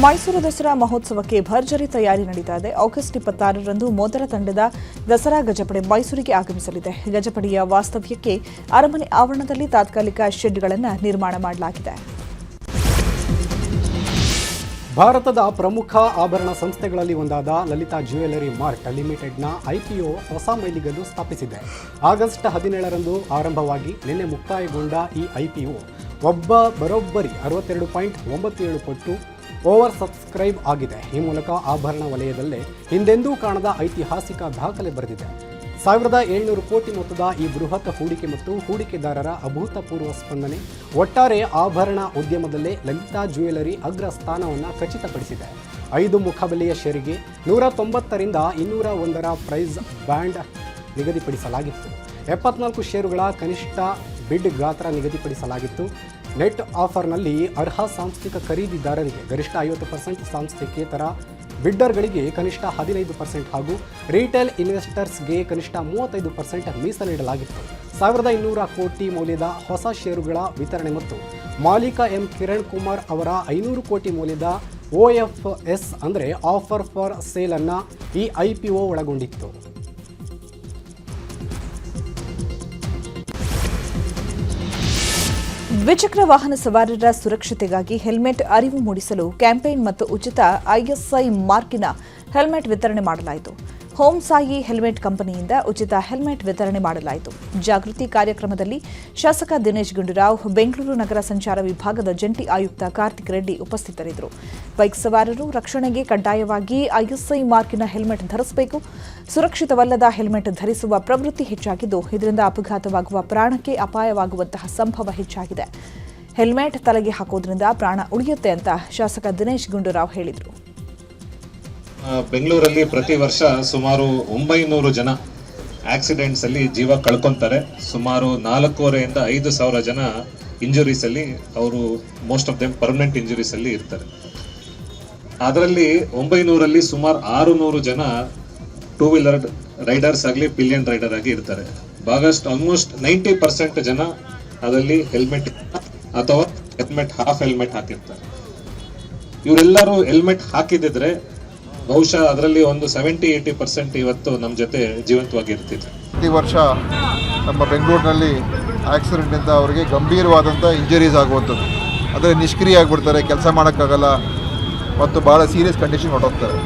A: ಮೈಸೂರು ದಸರಾ ಮಹೋತ್ಸವಕ್ಕೆ ಭರ್ಜರಿ ತಯಾರಿ ನಡೀತಾ ಇದೆ. ಆಗಸ್ಟ್ 26ರಂದು ಮೊದಲ ತಂಡದ ದಸರಾ ಗಜಪಡೆ ಮೈಸೂರಿಗೆ ಆಗಮಿಸಲಿದೆ. ಗಜಪಡೆಯ ವಾಸ್ತವ್ಯಕ್ಕೆ ಅರಮನೆ ಆವರಣದಲ್ಲಿ ತಾತ್ಕಾಲಿಕ ಶೆಡ್ಗಳನ್ನು ನಿರ್ಮಾಣ ಮಾಡಲಾಗಿದೆ.
D: ಭಾರತದ ಪ್ರಮುಖ ಆಭರಣ ಸಂಸ್ಥೆಗಳಲ್ಲಿ ಒಂದಾದ ಲಲಿತಾ ಜ್ಯುವೆಲರಿ ಮಾರ್ಟ್ ಲಿಮಿಟೆಡ್ನ IPO ಹೊಸ ಮೈಲಿಗಲ್ಲು ಸ್ಥಾಪಿಸಿದೆ. ಆಗಸ್ಟ್ 17ರಂದು ಆರಂಭವಾಗಿ ನಿನ್ನೆ ಮುಕ್ತಾಯಗೊಂಡ ಈ IPO ಬರೋಬ್ಬರಿ 62.97 ಪಟ್ಟು ಓವರ್ ಸಬ್ಸ್ಕ್ರೈಬ್ ಆಗಿದೆ. ಈ ಮೂಲಕ ಆಭರಣ ವಲಯದಲ್ಲೇ ಹಿಂದೆಂದೂ ಕಾಣದ ಐತಿಹಾಸಿಕ ದಾಖಲೆ ಬರೆದಿದೆ. 1700 ಕೋಟಿ ಮೊತ್ತದ ಈ ಬೃಹತ್ ಹೂಡಿಕೆ ಮತ್ತು ಹೂಡಿಕೆದಾರರ ಅಭೂತಪೂರ್ವ ಸ್ಪಂದನೆ ಒಟ್ಟಾರೆ ಆಭರಣ ಉದ್ಯಮದಲ್ಲೇ ಲಲಿತಾ ಜ್ಯುವೆಲರಿ ಅಗ್ರ ಸ್ಥಾನವನ್ನು ಖಚಿತಪಡಿಸಿದೆ. 5 ಮುಖಬೆಲೆಯ ಷೇರಿಗೆ 190ರಿಂದ 201ರ ಪ್ರೈಸ್ ಬ್ಯಾಂಡ್ ನಿಗದಿಪಡಿಸಲಾಗಿತ್ತು. 74 ಷೇರುಗಳ ಕನಿಷ್ಠ ಬಿಡ್ ಗಾತ್ರ ನಿಗದಿಪಡಿಸಲಾಗಿತ್ತು. ನೆಟ್ ಆಫರ್ನಲ್ಲಿ ಅರ್ಹ ಸಾಂಸ್ಥಿಕ ಖರೀದಿದಾರರಿಗೆ ಗರಿಷ್ಠ 50% ಸಾಂಸ್ಥಿಕೇತರ ಬಿಡ್ಡರ್ಗಳಿಗೆ ಕನಿಷ್ಠ 15% ಹಾಗೂ ರಿಟೇಲ್ ಇನ್ವೆಸ್ಟರ್ಸ್ಗೆ ಕನಿಷ್ಠ 35% ಮೀಸಲು ನೀಡಲಾಗಿತ್ತು. 1200 ಕೋಟಿ ಮೌಲ್ಯದ ಹೊಸ ಷೇರುಗಳ ವಿತರಣೆ ಮತ್ತು ಮಾಲೀಕ ಎಂ ಕಿರಣ್ ಕುಮಾರ್ ಅವರ 500 ಕೋಟಿ ಮೌಲ್ಯದ OFS ಅಂದರೆ ಆಫರ್ ಫಾರ್ ಸೇಲ್ ಅನ್ನು ಈ IPO ಒಳಗೊಂಡಿತ್ತು.
A: ದ್ವಿಚಕ್ರ ವಾಹನ ಸವಾರರ ಸುರಕ್ಷತೆಗಾಗಿ ಹೆಲ್ಮೆಟ್ ಅರಿವು ಮೂಡಿಸಲು ಕ್ಯಾಂಪೇನ್ ಮತ್ತು ಉಚಿತ ISI ಮಾರ್ಕಿನ ಹೆಲ್ಮೆಟ್ ವಿತರಣೆ ಮಾಡಲಾಯಿತು. ಹೋಮ್ ಸಾಯಿ ಹೆಲ್ಮೆಟ್ ಕಂಪನಿಯಿಂದ ಉಚಿತ ಹೆಲ್ಮೆಟ್ ವಿತರಣೆ ಮಾಡಲಾಯಿತು. ಜಾಗೃತಿ ಕಾರ್ಯಕ್ರಮದಲ್ಲಿ ಶಾಸಕ ದಿನೇಶ್ ಗುಂಡೂರಾವ್, ಬೆಂಗಳೂರು ನಗರ ಸಂಚಾರ ವಿಭಾಗದ ಜಂಟಿ ಆಯುಕ್ತ ಕಾರ್ತಿಕ್ ರೆಡ್ಡಿ ಉಪಸ್ಥಿತರಿದ್ದರು. ಬೈಕ್ ಸವಾರರು ರಕ್ಷಣೆಗೆ ಕಡ್ಡಾಯವಾಗಿ ISI ಮಾರ್ಕಿನ ಹೆಲ್ಮೆಟ್ ಧರಿಸಬೇಕು. ಸುರಕ್ಷಿತವಲ್ಲದ ಹೆಲ್ಮೆಟ್ ಧರಿಸುವ ಪ್ರವೃತ್ತಿ ಹೆಚ್ಚಾಗಿದ್ದು, ಇದರಿಂದ ಅಪಘಾತವಾಗುವ ಪ್ರಾಣಕ್ಕೆ ಅಪಾಯವಾಗುವಂತಹ ಸಂಭವ ಹೆಚ್ಚಾಗಿದೆ. ಹೆಲ್ಮೆಟ್ ತಲೆಗೆ ಹಾಕೋದ್ರಿಂದ ಪ್ರಾಣ ಉಳಿಯುತ್ತೆ ಅಂತ ಶಾಸಕ ದಿನೇಶ್ ಗುಂಡೂರಾವ್ ಹೇಳಿದರು.
T: ಬೆಂಗಳೂರಲ್ಲಿ ಪ್ರತಿ ವರ್ಷ ಸುಮಾರು 900 ಜನ ಆಕ್ಸಿಡೆಂಟ್ಸ್ ಅಲ್ಲಿ ಜೀವ ಕಳ್ಕೊಂತಾರೆ. ಸುಮಾರು 4,500 to 5,000 ಜನ ಇಂಜುರೀಸ್ ಅಲ್ಲಿ ಅವರು most of them permanent injuries ಅಲ್ಲಿ ಇರ್ತಾರೆ. ಅದರಲ್ಲಿ 900ರಲ್ಲಿ ಸುಮಾರು 600 ಜನ 2 ವೀಲರ್ ರೈಡರ್ಸ್ ಆಗಲಿ ಪಿಲಿಯನ್ ರೈಡರ್ ಆಗಿ ಇರ್ತಾರೆ. ಆಲ್ಮೋಸ್ಟ್ 90% ಜನ ಅದರಲ್ಲಿ ಹೆಲ್ಮೆಟ್ ಅಥವಾ ಹೆಲ್ಮೆಟ್ ಹಾಫ್ ಹೆಲ್ಮೆಟ್ ಹಾಕಿರ್ತಾರೆ. ಇವರೆಲ್ಲರೂ ಹೆಲ್ಮೆಟ್ ಹಾಕಿದಿದ್ರೆ ಬಹುಶಃ ಅದರಲ್ಲಿ ಒಂದು 70-80% ಇವತ್ತು ನಮ್ಮ ಜೊತೆ ಜೀವಂತವಾಗಿರ್ತಿದ್ರು.
U: ಪ್ರತಿ ವರ್ಷ ನಮ್ಮ ಬೆಂಗಳೂರಿನಲ್ಲಿ ಆಕ್ಸಿಡೆಂಟಿಂದ ಅವರಿಗೆ ಗಂಭೀರವಾದಂಥ ಇಂಜರೀಸ್ ಆಗುವಂಥದ್ದು. ಅಂದರೆ ನಿಷ್ಕ್ರಿಯ ಆಗಿಬಿಡ್ತಾರೆ, ಕೆಲಸ ಮಾಡೋಕ್ಕಾಗಲ್ಲ ಮತ್ತು ಭಾಳ ಸೀರಿಯಸ್ ಕಂಡೀಷನ್ ಹೊರಟೋಗ್ತಾರೆ.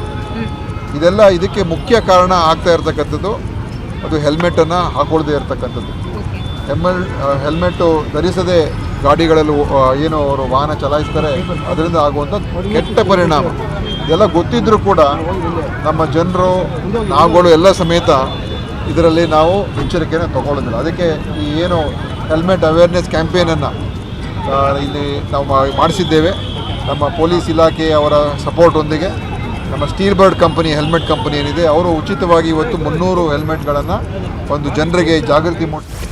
U: ಇದಕ್ಕೆ ಮುಖ್ಯ ಕಾರಣ ಆಗ್ತಾ ಇರ್ತಕ್ಕಂಥದ್ದು ಅದು ಹೆಲ್ಮೆಟನ್ನು ಹಾಕೊಳ್ಳದೇ ಇರತಕ್ಕಂಥದ್ದು. ಹೆಲ್ಮೆಟ್ಟು ಧರಿಸದೆ ಗಾಡಿಗಳಲ್ಲಿ ಏನು ಅವರು ವಾಹನ ಚಲಾಯಿಸ್ತಾರೆ, ಅದರಿಂದ ಆಗುವಂಥ ಕೆಟ್ಟ ಪರಿಣಾಮ ಇದೆಲ್ಲ ಗೊತ್ತಿದ್ರೂ ಕೂಡ ನಮ್ಮ ಜನರು ನಾವುಗಳು ಎಲ್ಲ ಸಮೇತ ಇದರಲ್ಲಿ ನಾವು ಎಚ್ಚರಿಕೆಯನ್ನು ತಗೊಳ್ಳೋದಿಲ್ಲ. ಅದಕ್ಕೆ ಈ ಏನು ಹೆಲ್ಮೆಟ್ ಅವೇರ್ನೆಸ್ ಕ್ಯಾಂಪೇನನ್ನು ಇಲ್ಲಿ ನಾವು ಮಾಡಿಸಿದ್ದೇವೆ. ನಮ್ಮ ಪೊಲೀಸ್ ಇಲಾಖೆ ಅವರ ಸಪೋರ್ಟೊಂದಿಗೆ ನಮ್ಮ steel bird company helmet company ಏನಿದೆ ಅವರು ಉಚಿತವಾಗಿ ಇವತ್ತು 300 ಹೆಲ್ಮೆಟ್ಗಳನ್ನು ಒಂದು ಜನರಿಗೆ ಜಾಗೃತಿ ಮೂಡಿಸಿ